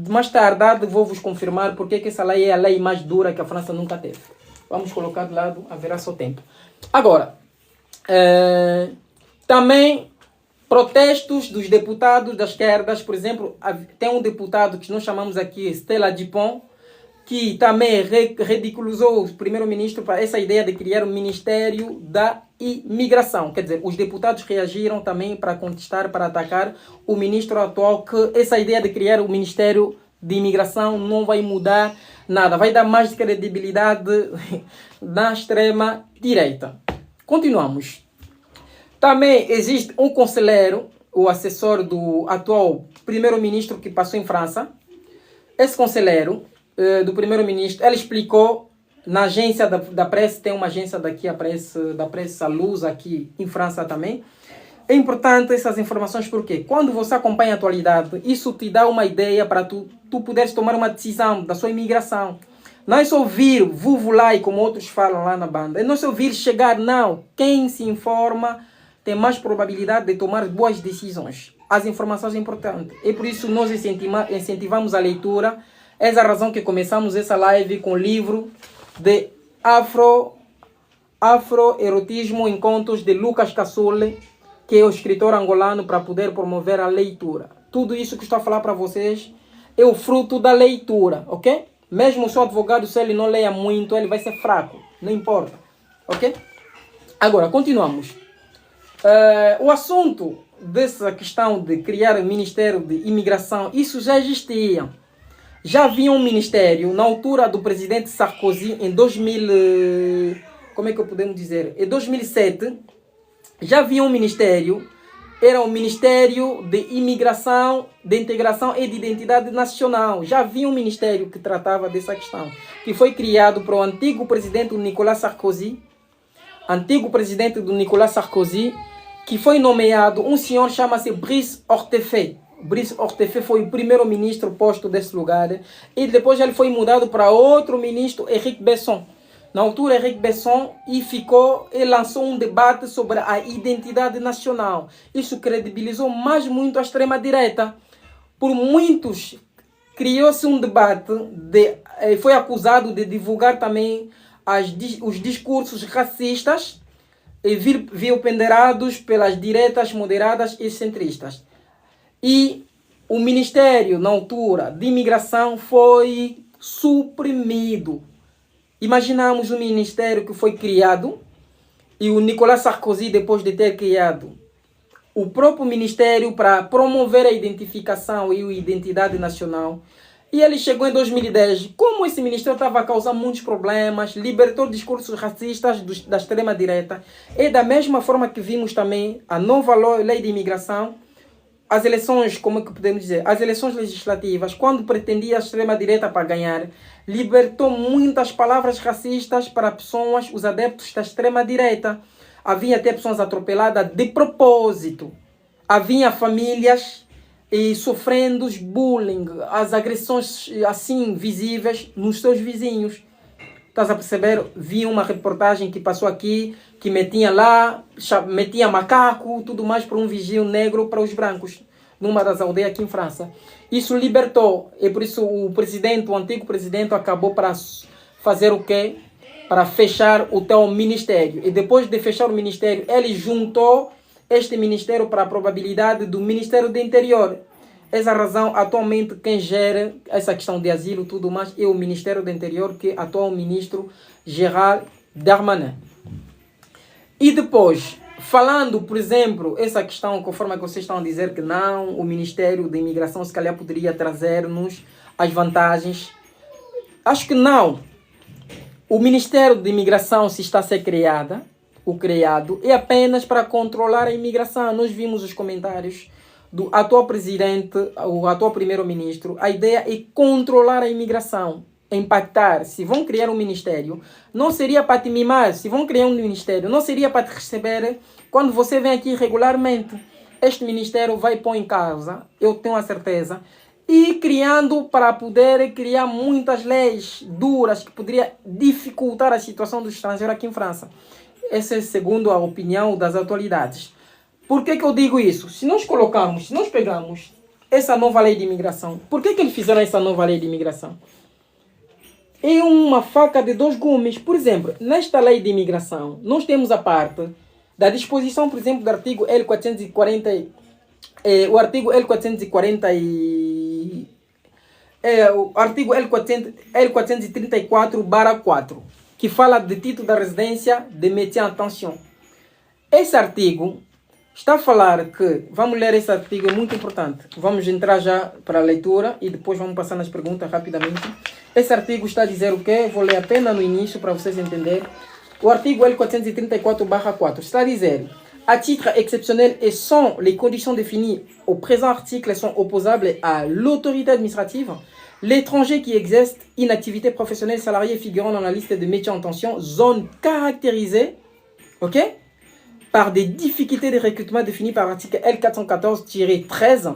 Mais tarde, vou vos confirmar porque que essa lei é a lei mais dura que a França nunca teve. Vamos colocar de lado, haverá só tempo. Agora, também protestos dos deputados das esquerdas, por exemplo, tem um deputado que nós chamamos aqui Stella Dupont, que também ridiculizou o primeiro-ministro para essa ideia de criar um Ministério da Imigração. Quer dizer, os deputados reagiram também para contestar, para atacar o ministro atual, que essa ideia de criar o Ministério de Imigração não vai mudar nada, vai dar mais credibilidade na extrema-direita. Continuamos. Também existe um conselheiro, o assessor do atual primeiro-ministro que passou em França. Esse conselheiro do primeiro-ministro, ele explicou na agência da presse, tem uma agência daqui, da presse à Luz, aqui em França também. É importante essas informações porque quando você acompanha a atualidade, isso te dá uma ideia para tu poderes tomar uma decisão da sua imigração. Não é só ouvir vuvulai, como outros falam lá na banda. É não é só ouvir chegar, não. Quem se informa tem mais probabilidade de tomar boas decisões. As informações são importantes. E por isso nós incentivamos a leitura. Essa é a razão que começamos essa live com o livro de Afroerotismo em Contos de Lucas Cassule, que é o escritor angolano, para poder promover a leitura. Tudo isso que estou a falar para vocês é o fruto da leitura, ok? Mesmo o seu advogado, se ele não leia muito, ele vai ser fraco, não importa, ok? Agora, continuamos. O assunto dessa questão de criar o Ministério de Imigração, isso já existia. Já havia um ministério, na altura do presidente Sarkozy, em 2007, já havia um ministério, era o Ministério de Imigração, de Integração e de Identidade Nacional. Já havia um ministério que tratava dessa questão, que foi criado para o antigo presidente Nicolas Sarkozy, que foi nomeado um senhor chama-se Brice Hortefeux. Brice Hortefeux foi o primeiro-ministro posto desse lugar e depois ele foi mudado para outro ministro, Henrique Besson. Na altura, Henrique Besson e lançou um debate sobre a identidade nacional. Isso credibilizou mais muito a extrema-direita. Por muitos, criou-se um debate, foi acusado de divulgar também os discursos racistas e vilipenderados pelas direitas moderadas e centristas. E o Ministério, na altura, de Imigração foi suprimido. Imaginamos um ministério que foi criado e o Nicolas Sarkozy, depois de ter criado o próprio ministério para promover a identificação e a identidade nacional, e ele chegou em 2010. Como esse ministério estava a causar muitos problemas, libertou discursos racistas da extrema-direita, e da mesma forma que vimos também a nova lei de imigração, as eleições, como é que podemos dizer, as eleições legislativas, quando pretendia a extrema-direita para ganhar, libertou muitas palavras racistas para pessoas, os adeptos da extrema-direita. Havia até pessoas atropeladas de propósito. Havia famílias sofrendo bullying, as agressões assim visíveis nos seus vizinhos. Estás a perceber? Vi uma reportagem que passou aqui, que metia lá, metia macaco, tudo mais para um vigio negro para os brancos, numa das aldeias aqui em França. Isso libertou, e por isso o antigo presidente acabou para fazer o quê? Para fechar o teu ministério. E depois de fechar o ministério, ele juntou este ministério para a probabilidade do Ministério do Interior. Essa razão, atualmente, quem gera essa questão de asilo e tudo mais é o Ministério do Interior, que é o atual ministro Gérald Darmanin. E depois, falando, por exemplo, essa questão, conforme vocês estão a dizer que não, o Ministério da Imigração se calhar poderia trazer-nos as vantagens. Acho que não. O Ministério da Imigração, se está a ser criado, é apenas para controlar a imigração. Nós vimos os comentários do atual presidente, o atual primeiro-ministro. A ideia é controlar a imigração, impactar. Se vão criar um ministério, não seria para te mimar. Se vão criar um ministério, não seria para te receber quando você vem aqui regularmente. Este ministério vai pôr em causa, eu tenho a certeza, e criando para poder criar muitas leis duras que poderiam dificultar a situação do estrangeiro aqui em França. Essa é segundo a opinião das autoridades. Por que eu digo isso? Se nós pegamos essa nova lei de imigração, por que eles fizeram essa nova lei de imigração? É uma faca de dois gumes. Por exemplo, nesta lei de imigração, nós temos a parte da disposição, por exemplo, do artigo L440, o artigo L434/4, que fala de título da residência de métier en tension. Esse artigo está a falar que, vamos ler esse artigo, é muito importante. Vamos entrar já para a leitura e depois vamos passar nas perguntas rapidamente. Esse artigo está a dizer o quê? Vou ler apenas no início para vocês entenderem. O artigo L434/4 está a dizer: à titre exceptionnel et sans les conditions définies au présent article sont opposables à l'autorité administrative, l'étranger qui exerce une activité professionnelle salariée figurant dans la liste de métiers en tension, zone caractérisée, ok, par des difficultés de recrutement définies par l'article L414-13,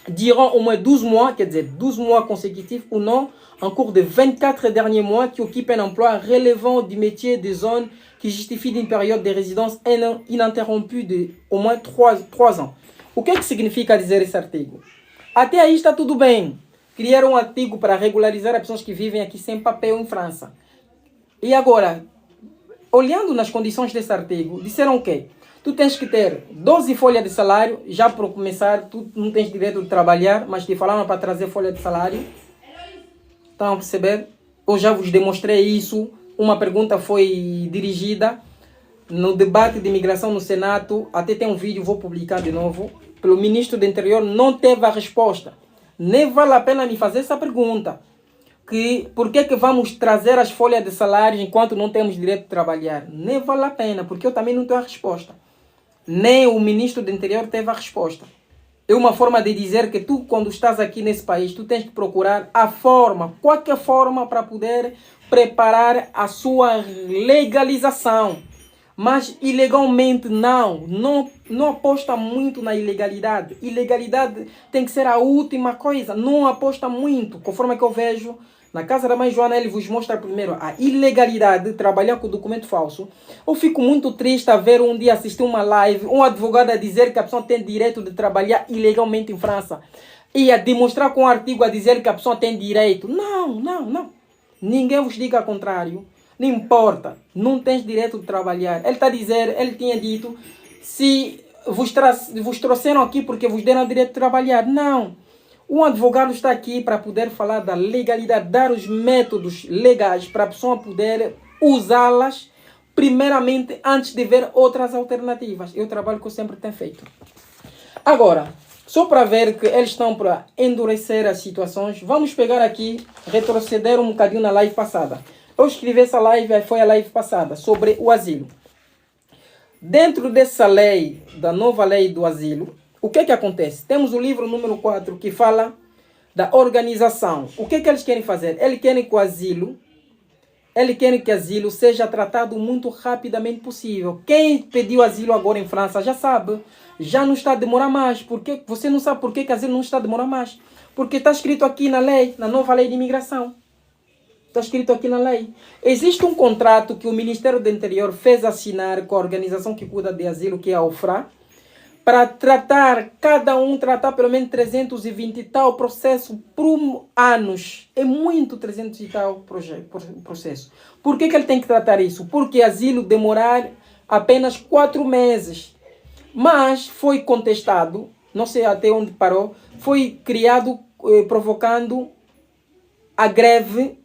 durant au moins 12 mois, quer dizer, 12 mois consécutifs ou non, en cours de 24 derniers mois, qui occupent un emploi relevant du métier des zones qui justifie d'une période de résidence ininterrompue de au moins 3 ans. O que significa dizer esse artigo? Até aí está tudo bem. Criaram um artigo para regularizar as pessoas que vivem aqui sem papel em França. E agora, olhando nas condições desse artigo, disseram o quê? Tu tens que ter 12 folhas de salário, já para começar, tu não tens direito de trabalhar, mas te falaram para trazer folha de salário. Estão a perceber? Eu já vos demonstrei isso. Uma pergunta foi dirigida no debate de imigração no Senado. Até tem um vídeo, vou publicar de novo. Pelo ministro do Interior, não teve a resposta. Nem vale a pena me fazer essa pergunta. Por que vamos trazer as folhas de salário enquanto não temos direito de trabalhar? Nem vale a pena, porque eu também não tenho a resposta. Nem o ministro do Interior teve a resposta. É uma forma de dizer que tu, quando estás aqui nesse país, tu tens que procurar a forma, qualquer forma, para poder preparar a sua legalização. Mas ilegalmente não aposta muito na ilegalidade. Ilegalidade tem que ser a última coisa, não aposta muito. Conforme que eu vejo, na casa da mãe Joana, ele vos mostra primeiro a ilegalidade, trabalhar com documento falso. Eu fico muito triste a ver um dia assistir uma live, um advogado a dizer que a pessoa tem direito de trabalhar ilegalmente em França. E a demonstrar com um artigo a dizer que a pessoa tem direito. Não. Ninguém vos diga ao contrário. Não importa, não tens direito de trabalhar. Ele tinha dito, se vos trouxeram aqui porque vos deram direito de trabalhar. Não. Um advogado está aqui para poder falar da legalidade, dar os métodos legais para a pessoa poder usá-las, primeiramente, antes de ver outras alternativas. É o trabalho que eu sempre tenho feito. Agora, só para ver que eles estão para endurecer as situações, vamos pegar aqui, retroceder um bocadinho na live passada. Eu escrevi essa live, foi a live passada, sobre o asilo. Dentro dessa lei, da nova lei do asilo, o que acontece? Temos o livro número 4 que fala da organização. O que eles querem fazer? Eles querem que o asilo seja tratado muito rapidamente possível. Quem pediu asilo agora em França já sabe, já não está a demorar mais. Porque você não sabe por que asilo não está a demorar mais. Porque está escrito aqui na lei, na nova lei de imigração. Está escrito aqui na lei. Existe um contrato que o Ministério do Interior fez assinar com a organização que cuida de asilo, que é a UFRA, para tratar, cada um tratar pelo menos 320 e tal processo por anos. É muito 300 e tal processo. Por que ele tem que tratar isso? Porque asilo demorar apenas 4 meses. Mas foi contestado, não sei até onde parou, foi criado provocando a greve.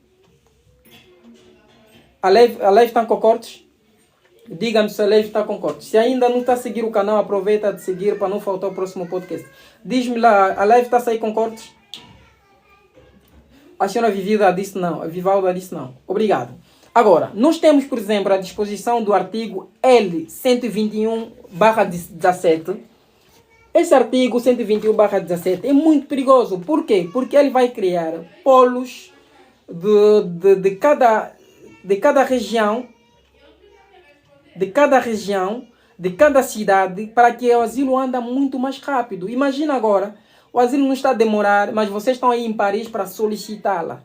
A live está com cortes? Diga-me se a live está com cortes. Se ainda não está a seguir o canal, aproveita de seguir para não faltar o próximo podcast. Diz-me lá, a live está a sair com cortes? A senhora Vivalda disse não. A Vivalda disse não. Obrigado. Agora, nós temos, por exemplo, a disposição do artigo L121/17. Esse artigo 121/17 é muito perigoso. Por quê? Porque ele vai criar polos de cada região, de cada cidade, para que o asilo ande muito mais rápido. Imagina agora, o asilo não está a demorar, mas vocês estão aí em Paris para solicitá-lo.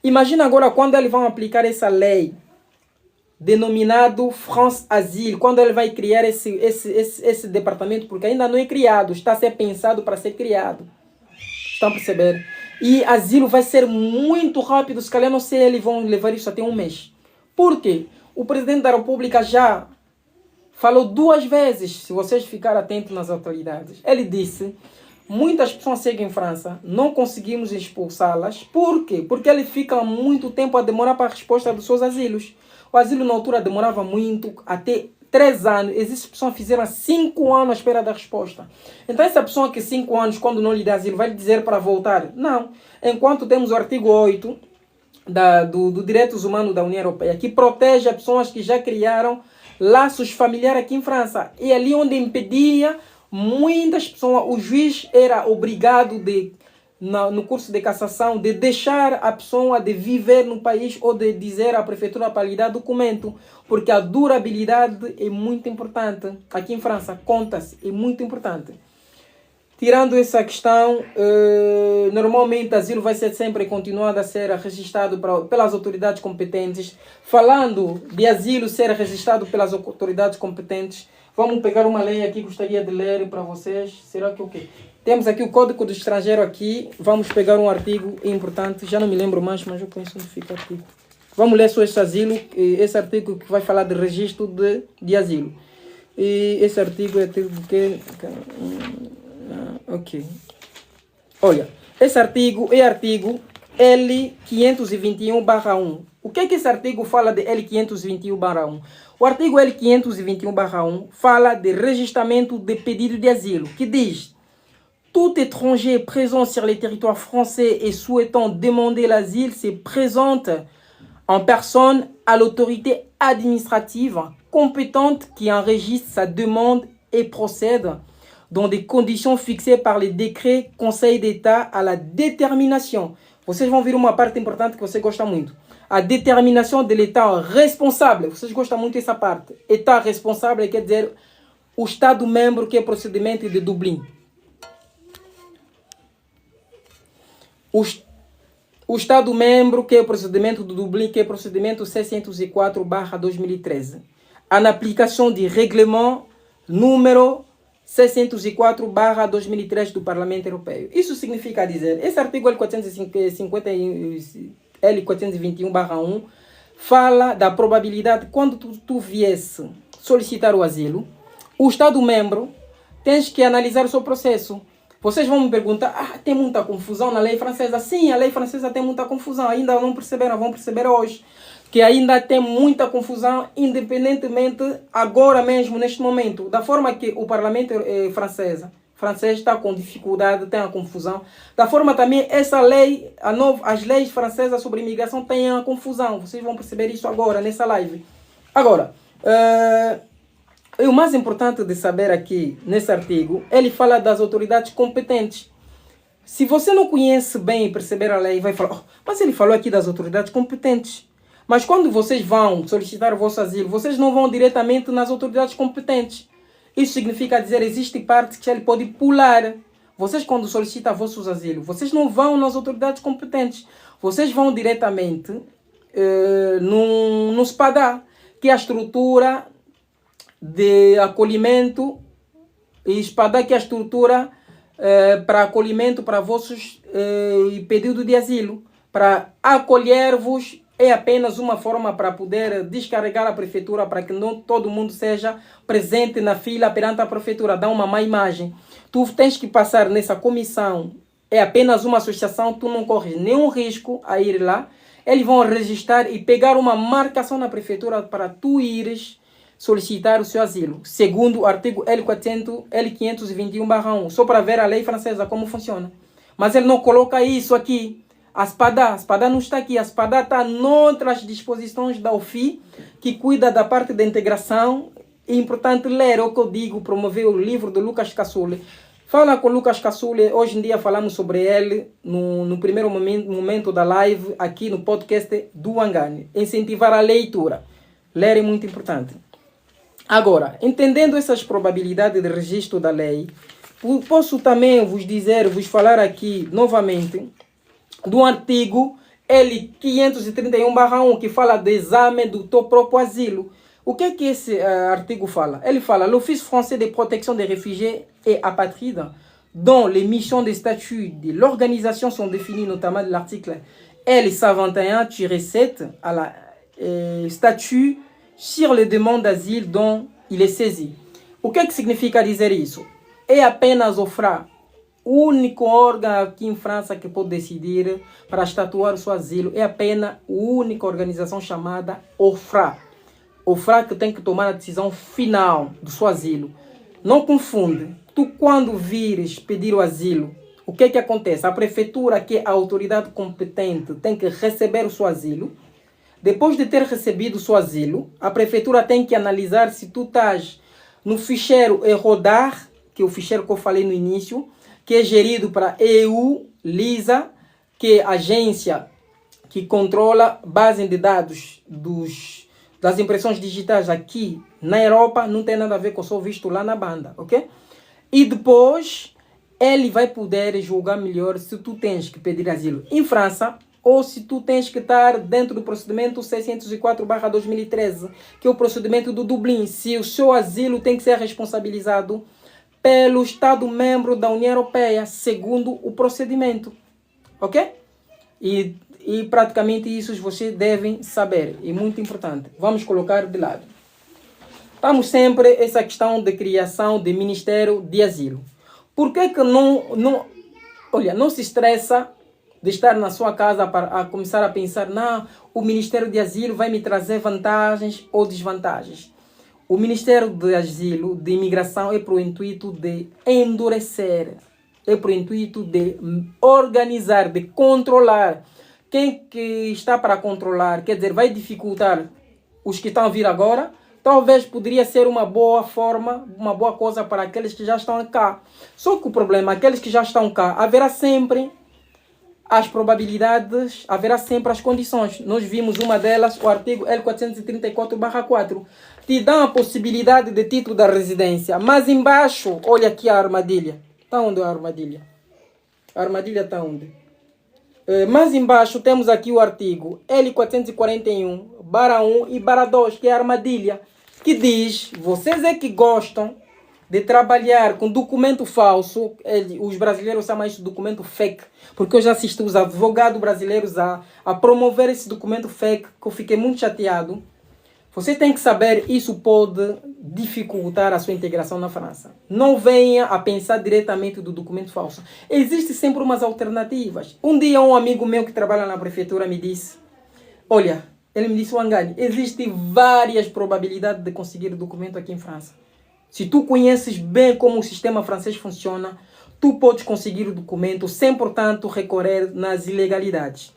Imagina agora quando eles vão aplicar essa lei, denominado France Asile, quando ele vai criar esse departamento, porque ainda não é criado, está a ser pensado para ser criado. Estão a perceber? E asilo vai ser muito rápido, se calhar não sei, eles vão levar isso até um mês. Por quê? O presidente da República já falou 2 vezes, se vocês ficarem atentos nas autoridades. Ele disse, muitas pessoas chegam em França, não conseguimos expulsá-las. Por quê? Porque ele fica muito tempo a demorar para a resposta dos seus asilos. O asilo na altura demorava muito, até 3 anos. Existem pessoas que fizeram 5 anos à espera da resposta. Então essa pessoa que 5 anos, quando não lhe dá asilo, vai lhe dizer para voltar? Não. Enquanto temos o artigo 8 do Direitos Humanos da União Europeia, que protege as pessoas que já criaram laços familiares aqui em França. E ali onde impedia muitas pessoas, o juiz era obrigado no curso de cassação de deixar a pessoa de viver no país ou de dizer à prefeitura para lhe dar documento, porque a durabilidade é muito importante. Aqui em França, conta-se, é muito importante. Tirando essa questão, normalmente o asilo vai ser sempre continuado a ser registrado pelas autoridades competentes. Falando de asilo ser registrado pelas autoridades competentes, vamos pegar uma lei aqui que gostaria de ler para vocês. Será que o quê? Temos aqui o Código do Estrangeiro aqui. Vamos pegar um artigo importante. Já não me lembro mais, mas eu penso onde fica o artigo. Vamos ler só esse asilo, esse artigo que vai falar de registro de asilo. E esse artigo é artigo que... Ok. Olha, esse artigo é artigo L521/1. O que é que esse artigo fala de L521/1? O artigo L521/1 fala de registramento de pedido de asilo, que diz: tout étranger présent sur le territoire français et souhaitant demander l'asile se présente en personne à l'autorité administrative compétente qui enregistre sa demande et procède dans des conditions fixées par les décrets Conseil d'État à la détermination. Vocês vão ver uma parte importante que você gosta muito. A determinação de l'État responsável. Vocês gostam muito dessa parte. État responsável quer dizer o Estado-membro que é procedimento de Dublin. O Estado-membro que é o procedimento de Dublin, que é o procedimento 604/2013. En application du règlement número 604/2003 do Parlamento Europeu. Isso significa dizer, esse artigo L421/1 fala da probabilidade, quando tu viesse solicitar o asilo, o Estado-membro tens que analisar o seu processo. Vocês vão me perguntar, tem muita confusão na lei francesa? Sim, a lei francesa tem muita confusão, ainda não perceberam, vão perceber hoje. Que ainda tem muita confusão, independentemente, agora mesmo, neste momento, da forma que o parlamento francês está com dificuldade, tem a confusão, da forma também essa lei, as leis francesas sobre imigração têm a confusão. Vocês vão perceber isso agora, nessa live. Agora, o mais importante de saber aqui, nesse artigo, ele fala das autoridades competentes. Se você não conhece bem e perceber a lei, vai falar, mas ele falou aqui das autoridades competentes. Mas quando vocês vão solicitar o vosso asilo, vocês não vão diretamente nas autoridades competentes. Isso significa dizer, existe parte que ele pode pular. Vocês quando solicitam vossos asilos, vocês não vão nas autoridades competentes. vocês vão diretamente no SPADA, que é a estrutura de acolhimento, e SPADA que é a estrutura para acolhimento para vossos pedidos de asilo. Para acolher-vos é apenas uma forma para poder descarregar a prefeitura, para que não todo mundo seja presente na fila perante a prefeitura, dá uma má imagem. Tu tens que passar nessa comissão, é apenas uma associação, tu não corres nenhum risco a ir lá. Eles vão registrar e pegar uma marcação na prefeitura para tu ires solicitar o seu asilo, segundo o artigo L521/1, só para ver a lei francesa como funciona. Mas ele não coloca isso aqui. A SPADA não está aqui. A SPADA está noutras disposições da OFI, que cuida da parte da integração. É importante ler o que eu digo, promover o livro do Lucas Cassule. Fala com o Lucas Cassule, hoje em dia falamos sobre ele no primeiro momento da live, aqui no podcast do Wangani. Incentivar a leitura. Ler é muito importante. Agora, entendendo essas probabilidades de registro da lei, posso também vos falar aqui novamente do artigo L531/1, que fala do exame do teu próprio asilo. O que é que esse artigo fala? Ele fala: l'Office français de protection des réfugiés et apatrides, dont les missions de statut de l'organisation sont définies notamment de l'article L121-7 à la statut sur les demandes d'asile dont il est saisi. O que é que significa dizer isso? É apenas o FRA, o único órgão aqui em França que pode decidir para estatuar o seu asilo. É apenas a única organização chamada OFRA. O FRA que tem que tomar a decisão final do seu asilo. Não confunde. Tu, quando vires pedir o asilo, o que é que acontece? A prefeitura, que é a autoridade competente, tem que receber o seu asilo. Depois de ter recebido o seu asilo, a prefeitura tem que analisar se tu estás no ficheiro ERODAR, que é o ficheiro que eu falei no início, que é gerido para EU, LISA, que é a agência que controla base de dados das impressões digitais aqui na Europa. Não tem nada a ver com o seu visto lá na banda, ok? E depois ele vai poder julgar melhor se tu tens que pedir asilo em França ou se tu tens que estar dentro do procedimento 604/2013, que é o procedimento do Dublin, se o seu asilo tem que ser responsabilizado pelo Estado-membro da União Europeia, segundo o procedimento. Ok? E praticamente isso vocês devem saber. É muito importante. Vamos colocar de lado. Estamos sempre essa questão de criação de Ministério de Asilo. Por que não se estressa de estar na sua casa para começar a pensar, não, o Ministério de Asilo vai me trazer vantagens ou desvantagens? O Ministério de Asilo, de Imigração, é para o intuito de endurecer, é para o intuito de organizar, de controlar. Quem que está para controlar, quer dizer, vai dificultar os que estão a vir agora. Talvez poderia ser uma boa forma, uma boa coisa para aqueles que já estão cá. Só que o problema, aqueles que já estão cá, haverá sempre as probabilidades, haverá sempre as condições. Nós vimos uma delas, o artigo L434/4. Te dá a possibilidade de título da residência. Mas embaixo, olha aqui a armadilha. Está onde a armadilha? A armadilha está onde? Mais embaixo temos aqui o artigo L441/1 e /2, que é a armadilha, que diz: vocês é que gostam de trabalhar com documento falso. Os brasileiros chamam isso de documento fake, porque eu já assisti os advogados brasileiros a promover esse documento fake, que eu fiquei muito chateado. Você tem que saber, isso pode dificultar a sua integração na França. Não venha a pensar diretamente do documento falso. Existem sempre umas alternativas. Um dia um amigo meu que trabalha na prefeitura me disse, olha, ele me disse, Wangani, existem várias probabilidades de conseguir documento aqui em França. Se tu conheces bem como o sistema francês funciona, tu podes conseguir o documento sem, portanto, recorrer nas ilegalidades.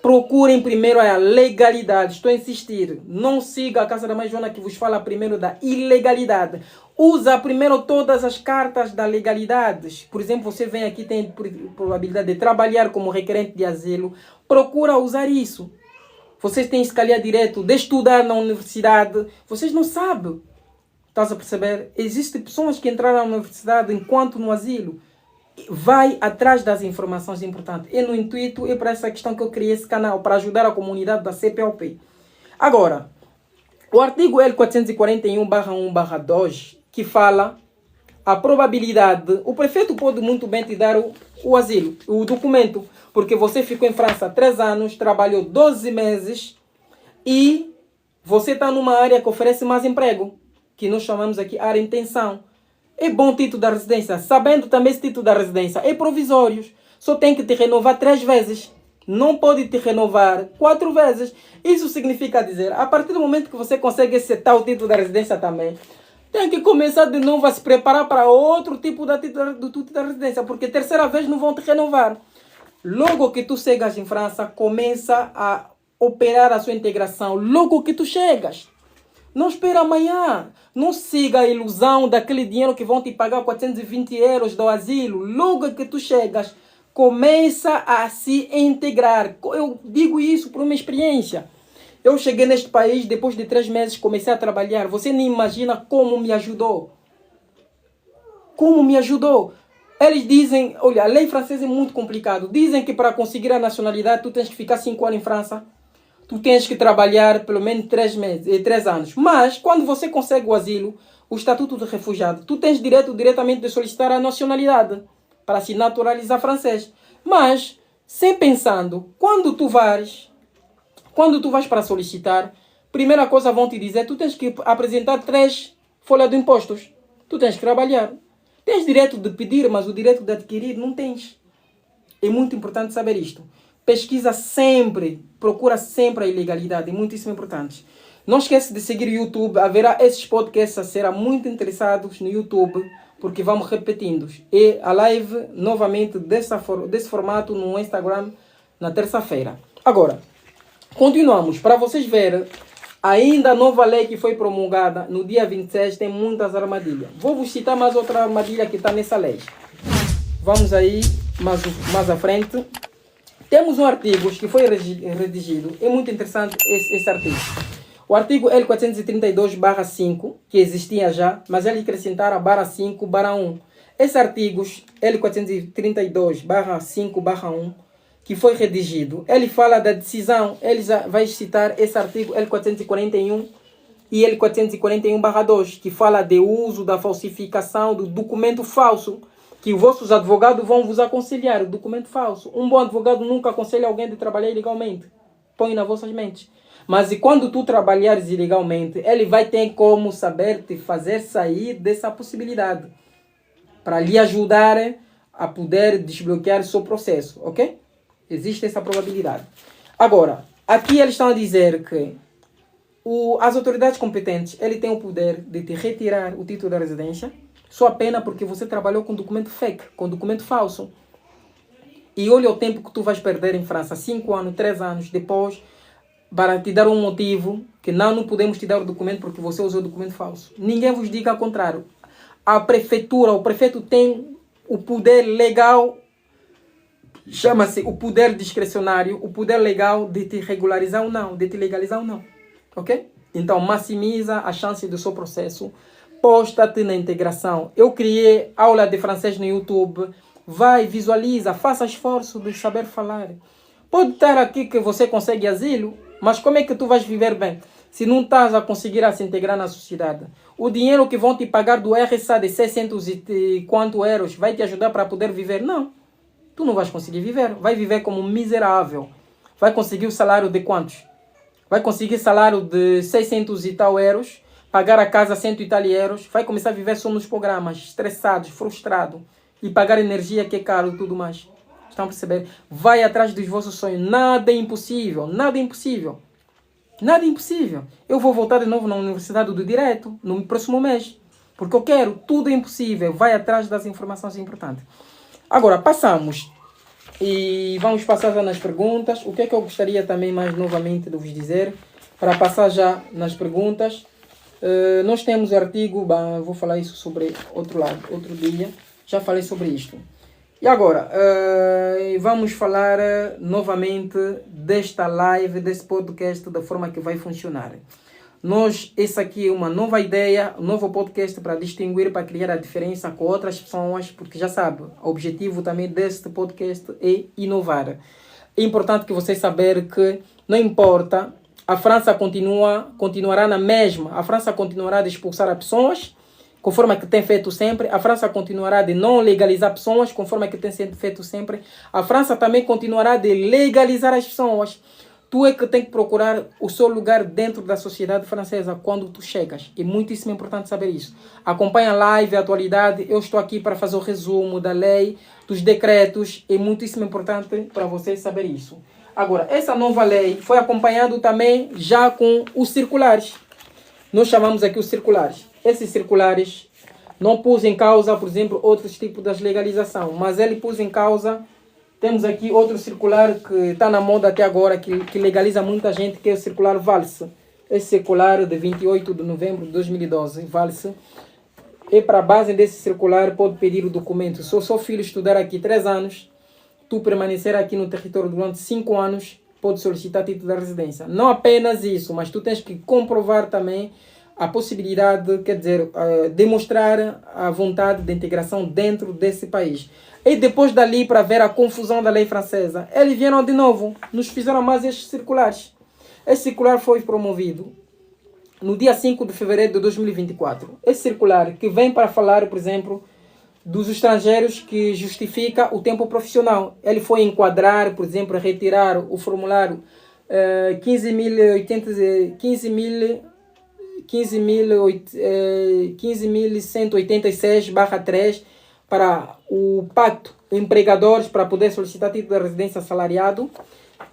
Procurem primeiro a legalidade. Estou a insistir. Não siga a Casa da Mãe Joana que vos fala primeiro da ilegalidade. Usa primeiro todas as cartas da legalidade. Por exemplo, você vem aqui, tem probabilidade de trabalhar como requerente de asilo. Procura usar isso. Vocês têm escalhar direto de estudar na universidade. Vocês não sabem. Estás a perceber? Existem pessoas que entraram na universidade enquanto no asilo. vai atrás das informações importantes. E no intuito, é para essa questão que eu criei esse canal, para ajudar a comunidade da CPLP. Agora, o artigo L441/1/2, que fala a probabilidade, o prefeito pode muito bem te dar o asilo, o documento, porque você ficou em França 3 anos, trabalhou 12 meses e você está numa área que oferece mais emprego, que nós chamamos aqui área de intenção. É bom título da residência, sabendo também esse título da residência é provisório, só tem que te renovar 3 vezes. Não pode te renovar 4 vezes. Isso significa dizer, a partir do momento que você consegue esse tal título da residência também, tem que começar de novo a se preparar para outro tipo do título da residência, porque terceira vez não vão te renovar. Logo que tu chegas em França, começa a operar a sua integração. Logo que tu chegas. Não espera amanhã. Não siga a ilusão daquele dinheiro que vão te pagar 420 euros do asilo. Logo que tu chegas, começa a se integrar. Eu digo isso por uma experiência. Eu cheguei neste país, depois de 3 meses comecei a trabalhar. Você nem imagina como me ajudou. Como me ajudou. Eles dizem, olha, a lei francesa é muito complicada. Dizem que para conseguir a nacionalidade tu tens que ficar 5 anos em França. Tu tens que trabalhar pelo menos 3 anos. Mas quando você consegue o asilo, o estatuto de refugiado, tu tens direito diretamente de solicitar a nacionalidade para se naturalizar francês. Mas, sem pensando, quando tu vais para solicitar, primeira coisa vão te dizer, tu tens que apresentar 3 folhas de impostos. Tu tens que trabalhar. Tens direito de pedir, mas o direito de adquirir não tens. É muito importante saber isto. Pesquisa sempre, procura sempre a ilegalidade, é muitíssimo importante. Não esqueça de seguir o YouTube, haverá esses podcasts a serem muito interessados no YouTube, porque vamos repetindo. E a live, novamente, desse formato no Instagram, na terça-feira. Agora, continuamos. Para vocês verem, ainda a nova lei que foi promulgada no dia 26 tem muitas armadilhas. Vou vos citar mais outra armadilha que está nessa lei. Vamos aí, mais à frente. Temos um artigo que foi redigido. É muito interessante esse artigo. O artigo L432/5, que existia já, mas eles acrescentaram /5/1. Esse artigo L432/5/1, que foi redigido, ele fala da decisão, ele vai citar esse artigo L441 e L441/2, que fala do uso da falsificação do documento falso, que os vossos advogados vão vos aconselhar, o documento falso. Um bom advogado nunca aconselha alguém de trabalhar ilegalmente. Põe nas vossas mentes. Mas e quando tu trabalhares ilegalmente, ele vai ter como saber te fazer sair dessa possibilidade, para lhe ajudar a poder desbloquear o seu processo, ok? Existe essa probabilidade. Agora, aqui eles estão a dizer que as autoridades competentes, ele tem o poder de te retirar o título da residência, só apenas porque você trabalhou com documento fake, com documento falso. E olha o tempo que tu vais perder em França, 5 anos, 3 anos depois, para te dar um motivo que não podemos te dar o documento porque você usou o documento falso. Ninguém vos diga ao contrário. A prefeitura, o prefeito tem o poder legal, chama-se o poder discricionário, o poder legal de te regularizar ou não, de te legalizar ou não. Ok? Então, maximiza a chance do seu processo. Posta-te na integração. Eu criei aula de francês no YouTube. Vai, visualiza, faça esforço de saber falar. Pode estar aqui que você consegue asilo, mas como é que tu vais viver bem se não estás a conseguir se integrar na sociedade? O dinheiro que vão te pagar do RSA de 600 e quanto euros vai te ajudar para poder viver? Não. Tu não vais conseguir viver. Vai viver como miserável. Vai conseguir o salário de quantos? Vai conseguir salário de 600 e tal euros, pagar a casa 100 e tal euros, vai começar a viver só nos programas, estressado, frustrado, e pagar energia que é caro e tudo mais. Estão a perceber? Vai atrás dos vossos sonhos. Nada é impossível. Nada é impossível. Nada é impossível. Eu vou voltar de novo na Universidade do Direito no próximo mês. Porque eu quero. Tudo é impossível. Vai atrás das informações importantes. Agora, passamos. E vamos passar já nas perguntas. O que é que eu gostaria também mais novamente de vos dizer? Para passar já nas perguntas. Nós temos o artigo. Vou falar isso sobre outro dia. Já falei sobre isto. E agora, vamos falar novamente desta live, desse podcast, da forma que vai funcionar. Essa aqui é uma nova ideia, um novo podcast para distinguir, para criar a diferença com outras pessoas, porque já sabe, o objetivo também deste podcast é inovar. É importante que vocês saberem que não importa, a França continuará na mesma, a França continuará de expulsar as pessoas, conforme que tem feito sempre. A França continuará de não legalizar pessoas, conforme que tem feito sempre. A França também continuará de legalizar as pessoas. Tu é que tem que procurar o seu lugar dentro da sociedade francesa quando tu chegas. É muitíssimo importante saber isso. Acompanha a live, a atualidade. Eu estou aqui para fazer o resumo da lei, dos decretos. É muitíssimo importante para vocês saber isso. Agora, essa nova lei foi acompanhado também já com os circulares. Nós chamamos aqui os circulares. Esses circulares não pus em causa, por exemplo, outros tipos de legalização, mas ele pôs em causa. Temos aqui outro circular que está na moda até agora, que legaliza muita gente, que é o circular Valse. Esse circular de 28 de novembro de 2012, Valse. E para a base desse circular pode pedir o documento. Se o seu filho estudar aqui 3 anos, tu permanecer aqui no território durante 5 anos, pode solicitar título de residência. Não apenas isso, mas tu tens que comprovar também a possibilidade, quer dizer, demonstrar a vontade de integração dentro desse país. E depois dali, para ver a confusão da lei francesa, eles vieram de novo, nos fizeram mais estes circulares. Esse circular foi promovido no dia 5 de fevereiro de 2024. Esse circular que vem para falar, por exemplo, dos estrangeiros que justifica o tempo profissional. Ele foi enquadrar, por exemplo, retirar o formulário 15.186/3 para o pacto empregadores para poder solicitar título de residência salariado.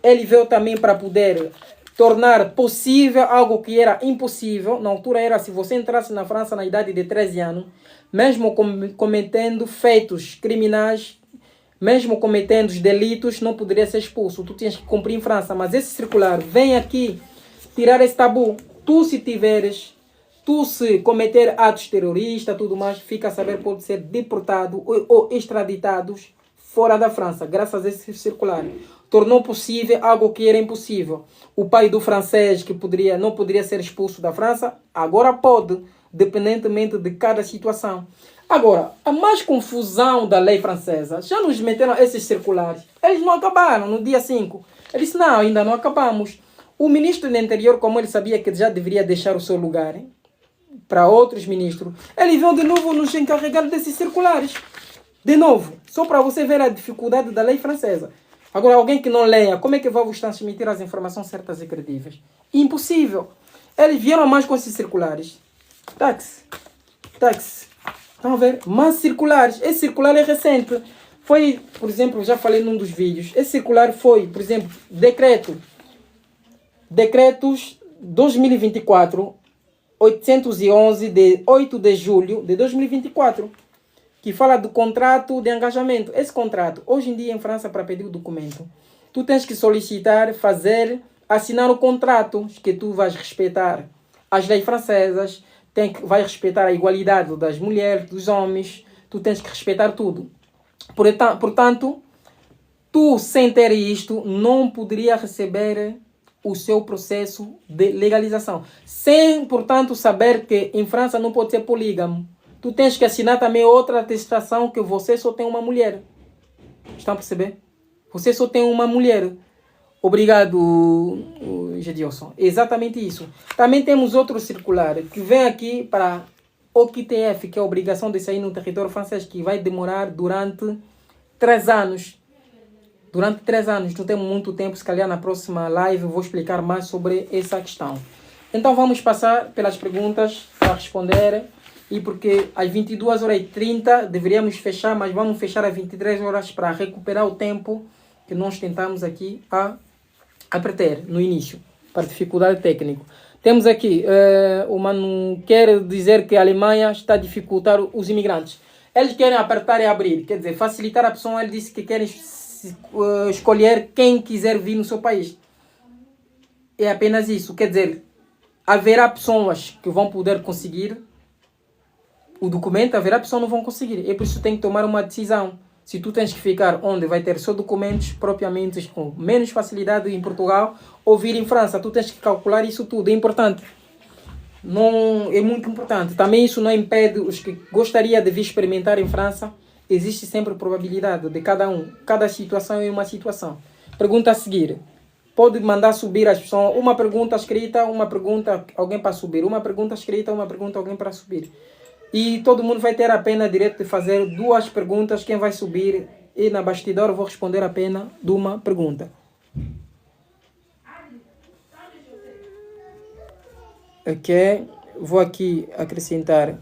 Ele veio também para poder tornar possível algo que era impossível. Na altura era, se você entrasse na França na idade de 13 anos, mesmo cometendo feitos criminais, mesmo cometendo delitos, não poderia ser expulso. Tu tinhas que cumprir em França. Mas esse circular vem aqui tirar esse tabu. Tu se cometer atos terroristas, tudo mais, fica a saber, pode ser deportado ou extraditados fora da França, graças a esse circular. Tornou possível algo que era impossível. O pai do francês que não poderia ser expulso da França, agora pode, dependentemente de cada situação. Agora, a mais confusão da lei francesa, já nos meteram esses circulares. Eles não acabaram no dia 5. Ele disse, não, ainda não acabamos. O ministro do Interior, como ele sabia que já deveria deixar o seu lugar, para outros ministros, ele veio de novo nos encarregar desses circulares. De novo, só para você ver a dificuldade da lei francesa. Agora, alguém que não leia, como é que vai vos transmitir as informações certas e credíveis? Impossível. Eles vieram mais com esses circulares. Táxi. Estão a ver? Mais circulares. Esse circular é recente. Foi, por exemplo, já falei num dos vídeos. Esse circular foi, por exemplo, Decretos 2024 811 de 8 de julho de 2024, que fala do contrato de engajamento. Esse contrato, hoje em dia em França, para pedir o documento, tu tens que solicitar, assinar o contrato, que tu vais respeitar as leis francesas, vai respeitar a igualdade das mulheres, dos homens, tu tens que respeitar tudo. Portanto, tu sem ter isto, não poderia receber o seu processo de legalização. Sem, portanto, saber que em França não pode ser polígamo. Tu tens que assinar também outra atestação que você só tem uma mulher. Estão a perceber? Você só tem uma mulher. Obrigado, Gedilson. Exatamente isso. Também temos outro circular que vem aqui para o QTF, que é a obrigação de sair no território francês, que vai demorar durante 3 anos. Durante 3 anos, não temos muito tempo, se calhar na próxima live eu vou explicar mais sobre essa questão. Então vamos passar pelas perguntas para responder. E porque às 22h30 deveríamos fechar, mas vamos fechar às 23 horas para recuperar o tempo que nós tentamos aqui a apertar no início, para dificuldade técnica. Temos aqui, o Mano quer dizer que a Alemanha está a dificultar os imigrantes. Eles querem apertar e abrir, quer dizer, facilitar a pessoa. Ele disse que querem escolher quem quiser vir no seu país. É apenas isso, quer dizer, haverá pessoas que vão poder conseguir o documento, haverá pessoas que não vão conseguir. É por isso que tem que tomar uma decisão. Se tu tens que ficar onde vai ter só documentos propriamente com menos facilidade em Portugal ou vir em França, tu tens que calcular isso tudo, é importante. não é muito importante. Também isso não impede os que gostariam de vir experimentar em França. Existe sempre probabilidade de cada um. Cada situação é uma situação. Pergunta a seguir. Pode mandar subir as pessoas. Uma pergunta escrita, uma pergunta, alguém para subir. Uma pergunta escrita, uma pergunta, alguém para subir. E todo mundo vai ter apenas direito de fazer 2 perguntas. Quem vai subir e na bastidor eu vou responder apenas de uma pergunta. Ok, vou aqui acrescentar.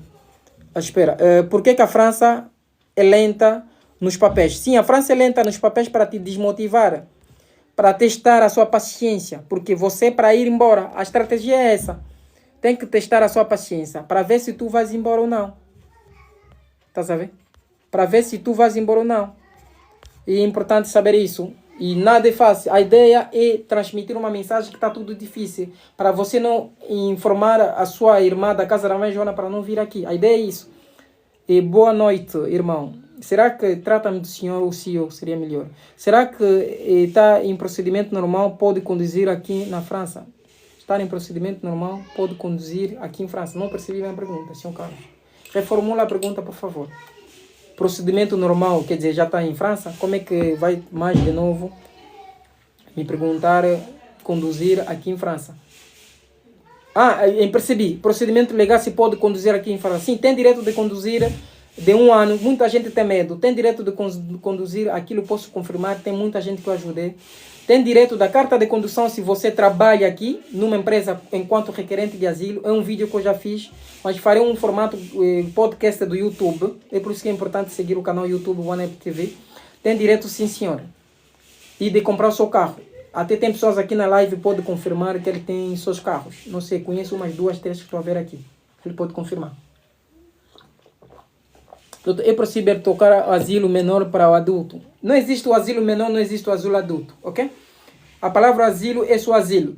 Espera, por que a França é lenta nos papéis? Sim, a França é lenta nos papéis para te desmotivar, para testar a sua paciência, porque você, para ir embora, a estratégia é essa. Tem que testar a sua paciência para ver se tu vais embora ou não. Tá a ver? Para ver se tu vais embora ou não. E é importante saber isso. E nada é fácil. A ideia é transmitir uma mensagem que está tudo difícil. Para você não informar a sua irmã da casa da mãe Joana para não vir aqui. A ideia é isso. E boa noite, irmão. Será que trata-me do senhor ou CEO seria melhor? Será que está em procedimento normal pode conduzir aqui na França? Estar em procedimento normal pode conduzir aqui em França? Não percebi bem a pergunta, senhor Carlos. Reformula a pergunta, por favor. Procedimento normal, quer dizer, já está em França? Como é que vai mais de novo me perguntar conduzir aqui em França? Percebi. Procedimento legal se pode conduzir aqui em França. Sim, tem direito de conduzir de 1 ano. Muita gente tem medo. Tem direito de conduzir, aquilo posso confirmar. Tem muita gente que eu ajudei. Tem direito da carta de condução se você trabalha aqui numa empresa enquanto requerente de asilo. É um vídeo que eu já fiz, mas farei um formato podcast do YouTube. É por isso que é importante seguir o canal YouTube OneUp TV. Tem direito, sim senhor. E de comprar o seu carro. Até tem pessoas aqui na live que podem confirmar que ele tem seus carros. Não sei, conheço umas 2, 3 que estou a ver aqui. Ele pode confirmar. É possível tocar asilo menor para o adulto. Não existe o asilo menor, não existe o asilo adulto, ok? A palavra asilo é só asilo.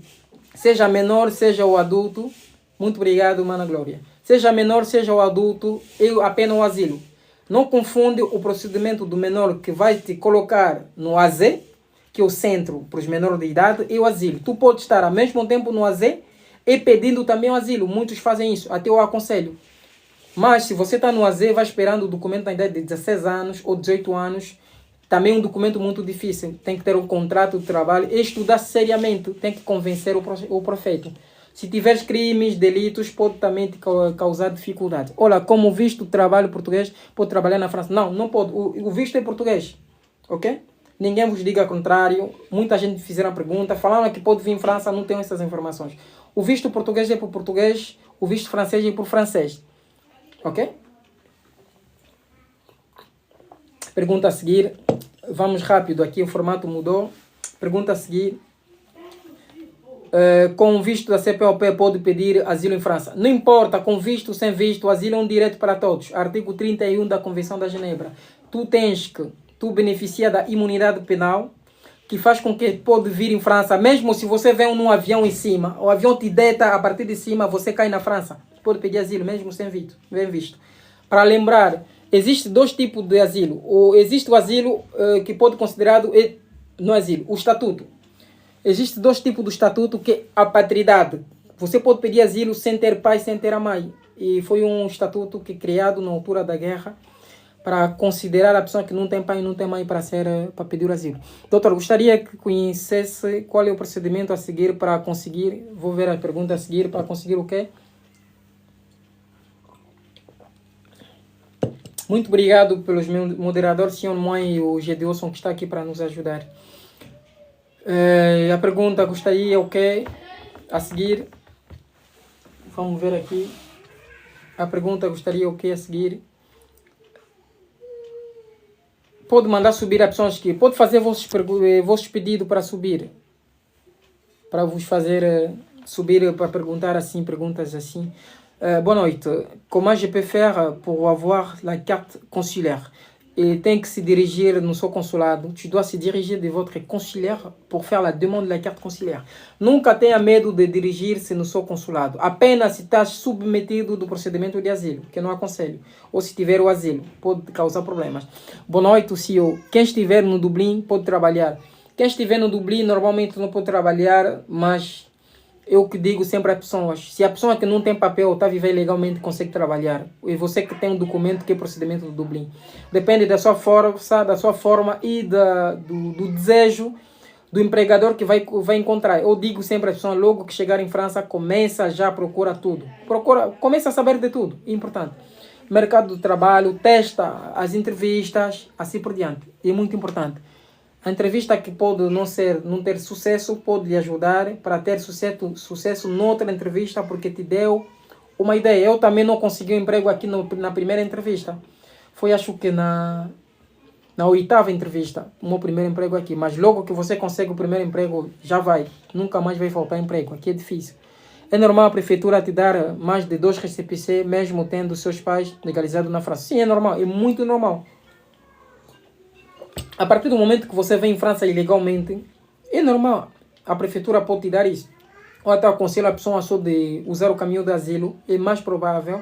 Seja menor, seja o adulto. Muito obrigado, Mana Glória. Seja menor, seja o adulto, é apenas o asilo. Não confunde o procedimento do menor que vai te colocar no AZ, que é o centro para os menores de idade, e o asilo. Tu pode estar ao mesmo tempo no AZ e pedindo também o asilo. Muitos fazem isso, até eu aconselho. Mas se você está no AZ, vai esperando o documento na idade de 16 anos ou 18 anos, também é um documento muito difícil. Tem que ter um contrato de trabalho e estudar seriamente. Tem que convencer o prefeito. Se tiveres crimes, delitos, pode também te causar dificuldade. Olha, como visto de trabalho português, pode trabalhar na França. Não, não pode. O visto é português. Ok? Ninguém vos diga o contrário. Muita gente fizeram a pergunta. Falaram que pode vir em França, não tenho essas informações. O visto português é por português. O visto francês é por francês. Ok? Pergunta a seguir. Vamos rápido aqui, o formato mudou. Pergunta a seguir. Com visto da CPLP pode pedir asilo em França? Não importa, com visto, sem visto, o asilo é um direito para todos. Artigo 31 da Convenção da Genebra. Tu beneficia da imunidade penal, que faz com que pode vir em França, mesmo se você vem num avião em cima, o avião te deita a partir de cima, você cai na França. Pode pedir asilo, mesmo sem visto. Para lembrar, existe 2 tipos de asilo. Existe o asilo que pode ser considerado no asilo, o estatuto. Existe 2 tipos de estatuto, que é a patridade. Você pode pedir asilo sem ter pai, sem ter a mãe. E foi um estatuto que criado na altura da guerra para considerar a pessoa que não tem pai e não tem mãe para pedir o asilo. Doutor, gostaria que conhecesse qual é o procedimento a seguir para conseguir, vou ver a pergunta a seguir, para conseguir o quê? Muito obrigado pelos meus moderadores, Sr. Mãe e o Gedilson, que está aqui para nos ajudar. A pergunta gostaria o quê? A seguir. Vamos ver aqui. A pergunta gostaria o quê a seguir? Pode mandar subir as pessoas que... Pode fazer vossos pedidos para subir. Para vos fazer subir, para perguntar assim, perguntas assim. Boa noite. Comment je peux faire pour avoir la carte consulaire? Et tem que se dirigir no seu consulado. Tu dois se dirigir de votre consulaire pour faire la demande de la carte consulaire. Nunca tenha medo de dirigir-se no seu consulado. Apenas se estás submetido do procedimento de asilo, que eu não aconselho. Ou se tiver o asilo, pode causar problemas. Boa noite, CEO. Quem estiver no Dublin pode trabalhar. Quem estiver no Dublin normalmente não pode trabalhar, mas eu que digo sempre às pessoas, se a pessoa que não tem papel está a viver legalmente consegue trabalhar, e você que tem um documento, que é procedimento do Dublin, depende da sua força, da sua forma e do desejo do empregador que vai encontrar. Eu digo sempre às pessoas, logo que chegar em França, começa já a procurar tudo. Começa a saber de tudo, é importante. Mercado do trabalho, testa as entrevistas, assim por diante. É muito importante. A entrevista que pode não ter sucesso, pode lhe ajudar para ter sucesso noutra entrevista, porque te deu uma ideia. Eu também não consegui um emprego aqui na primeira entrevista. Foi, acho que na 8ª entrevista, o meu primeiro emprego aqui. Mas logo que você consegue o primeiro emprego, já vai. Nunca mais vai faltar emprego. Aqui é difícil. É normal a prefeitura te dar mais de 2 récépissé, mesmo tendo seus pais legalizados na França. Sim, é normal. É muito normal. A partir do momento que você vem em França ilegalmente, é normal. A prefeitura pode te dar isso. Ou até aconselho a pessoa só de usar o caminho do asilo. É mais provável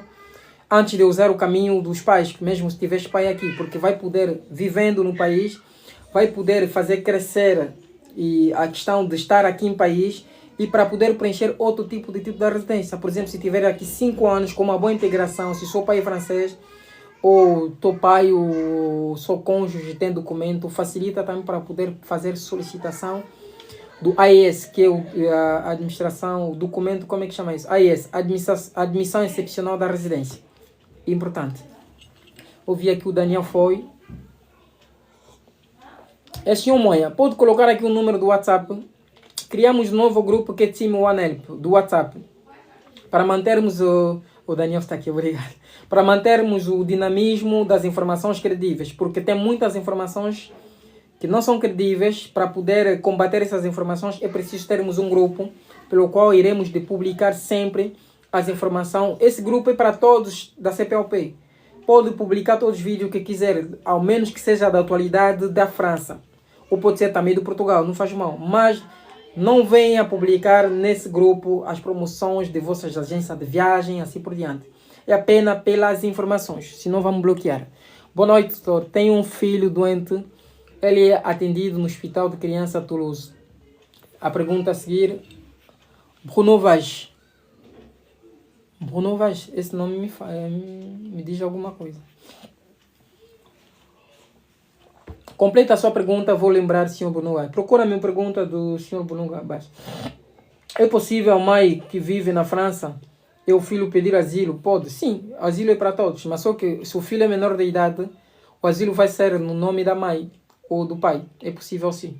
antes de usar o caminho dos pais, mesmo se tiveres pai aqui, porque vai poder, vivendo no país, vai poder fazer crescer e a questão de estar aqui em país e para poder preencher outro tipo de residência. Por exemplo, se tiver aqui 5 anos com uma boa integração, se seu pai é francês, ou teu pai ou seu cônjuge tem documento, facilita também para poder fazer solicitação do AES, que é a administração, o documento, como é que chama isso? AES, admissão excepcional da residência. Importante. Ouvi aqui o Daniel foi. É senhor Moia, pode colocar aqui o número do WhatsApp. Criamos um novo grupo que é Team One Help, do WhatsApp. Para mantermos o Daniel está aqui, obrigado. Para mantermos o dinamismo das informações credíveis, porque tem muitas informações que não são credíveis. Para poder combater essas informações é preciso termos um grupo pelo qual iremos de publicar sempre as informações. Esse grupo é para todos da CPLP. Pode publicar todos os vídeos que quiser, ao menos que seja da atualidade da França. Ou pode ser também do Portugal, não faz mal. Mas não venha publicar nesse grupo as promoções de vossas agências de viagem, assim por diante. É apenas pelas informações, senão vamos bloquear. Boa noite, doutor. Tenho um filho doente. Ele é atendido no Hospital de Criança Toulouse. A pergunta a seguir. Bruno Vaz. Bruno Vaz, esse nome me diz alguma coisa. Completa a sua pergunta, vou lembrar, Sr. Bruno Vaz. Procura-me uma pergunta do Sr. Bruno Vaz. É possível a mãe que vive na França e o filho pedir asilo? Pode, sim, asilo é para todos, mas só que se o filho é menor de idade, o asilo vai ser no nome da mãe ou do pai. É possível, sim.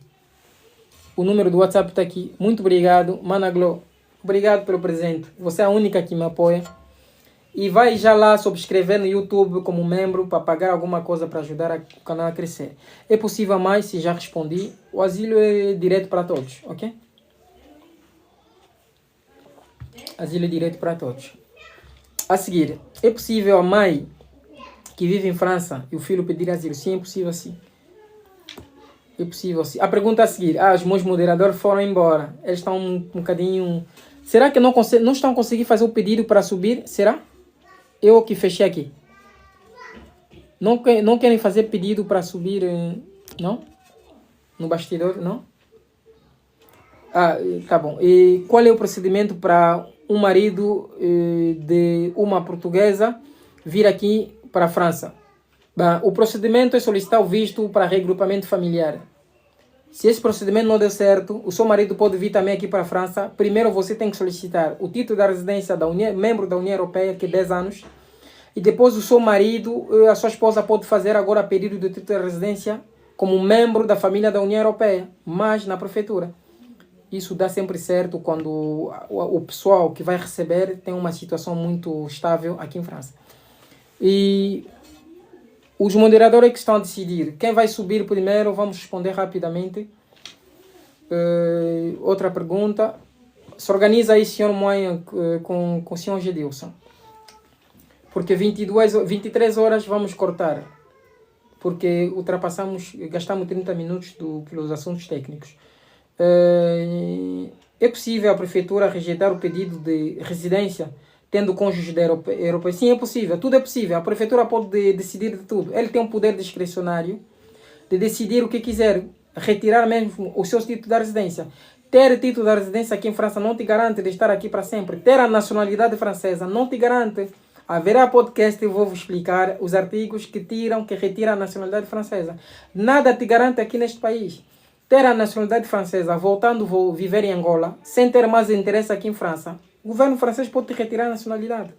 O número do WhatsApp está aqui. Muito obrigado, Managlo. Obrigado pelo presente. Você é a única que me apoia. E vai já lá subscrever no YouTube como membro para pagar alguma coisa para ajudar o canal a crescer. É possível mais, se já respondi. O asilo é direito para todos, ok? Asilo é direito para todos. A seguir, é possível a mãe que vive em França e o filho pedir asilo? Sim, é possível sim. É possível sim. A pergunta a seguir. Os meus moderadores foram embora. Eles estão um bocadinho... Será que não estão conseguindo fazer o pedido para subir? Será? Eu que fechei aqui. Não querem fazer pedido para subir? Não? No bastidor? Não? Tá bom. E qual é o procedimento para um marido de uma portuguesa vir aqui para a França? Bem, o procedimento é solicitar o visto para regrupamento familiar. Se esse procedimento não deu certo, o seu marido pode vir também aqui para a França. Primeiro você tem que solicitar o título da residência membro da União Europeia, que é 10 anos. E depois o seu marido, a sua esposa pode fazer agora pedido do título de residência como membro da família da União Europeia, mas na prefeitura. Isso dá sempre certo quando o pessoal que vai receber tem uma situação muito estável aqui em França. E os moderadores que estão a decidir quem vai subir primeiro, vamos responder rapidamente. Outra pergunta. Se organiza aí, Sr. Moinha, com o Sr. Gedilson. Porque 23 horas vamos cortar. Porque gastamos 30 minutos pelos assuntos técnicos. É possível a prefeitura rejeitar o pedido de residência tendo cônjuge europeu? Sim, é possível. Tudo é possível. A prefeitura pode decidir de tudo. Ele tem um poder discricionário de decidir o que quiser. Retirar mesmo o seu título da residência. Ter título de residência aqui em França não te garante de estar aqui para sempre. Ter a nacionalidade francesa não te garante. Haverá podcast e vou-vos explicar os artigos que retiram a nacionalidade francesa. Nada te garante aqui neste país. Ter a nacionalidade francesa, voltando a viver em Angola, sem ter mais interesse aqui em França, o governo francês pode te retirar a nacionalidade.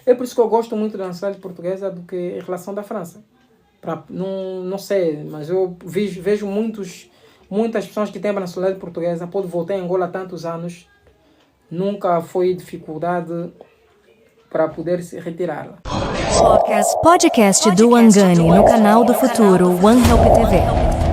É por isso que eu gosto muito da nacionalidade portuguesa do que em relação da França. Não sei, mas eu vejo muitas pessoas que têm a nacionalidade portuguesa, podem voltar em Angola há tantos anos, nunca foi dificuldade para poder se retirá-la. Podcast do Wangani no canal do Futuro One Help TV.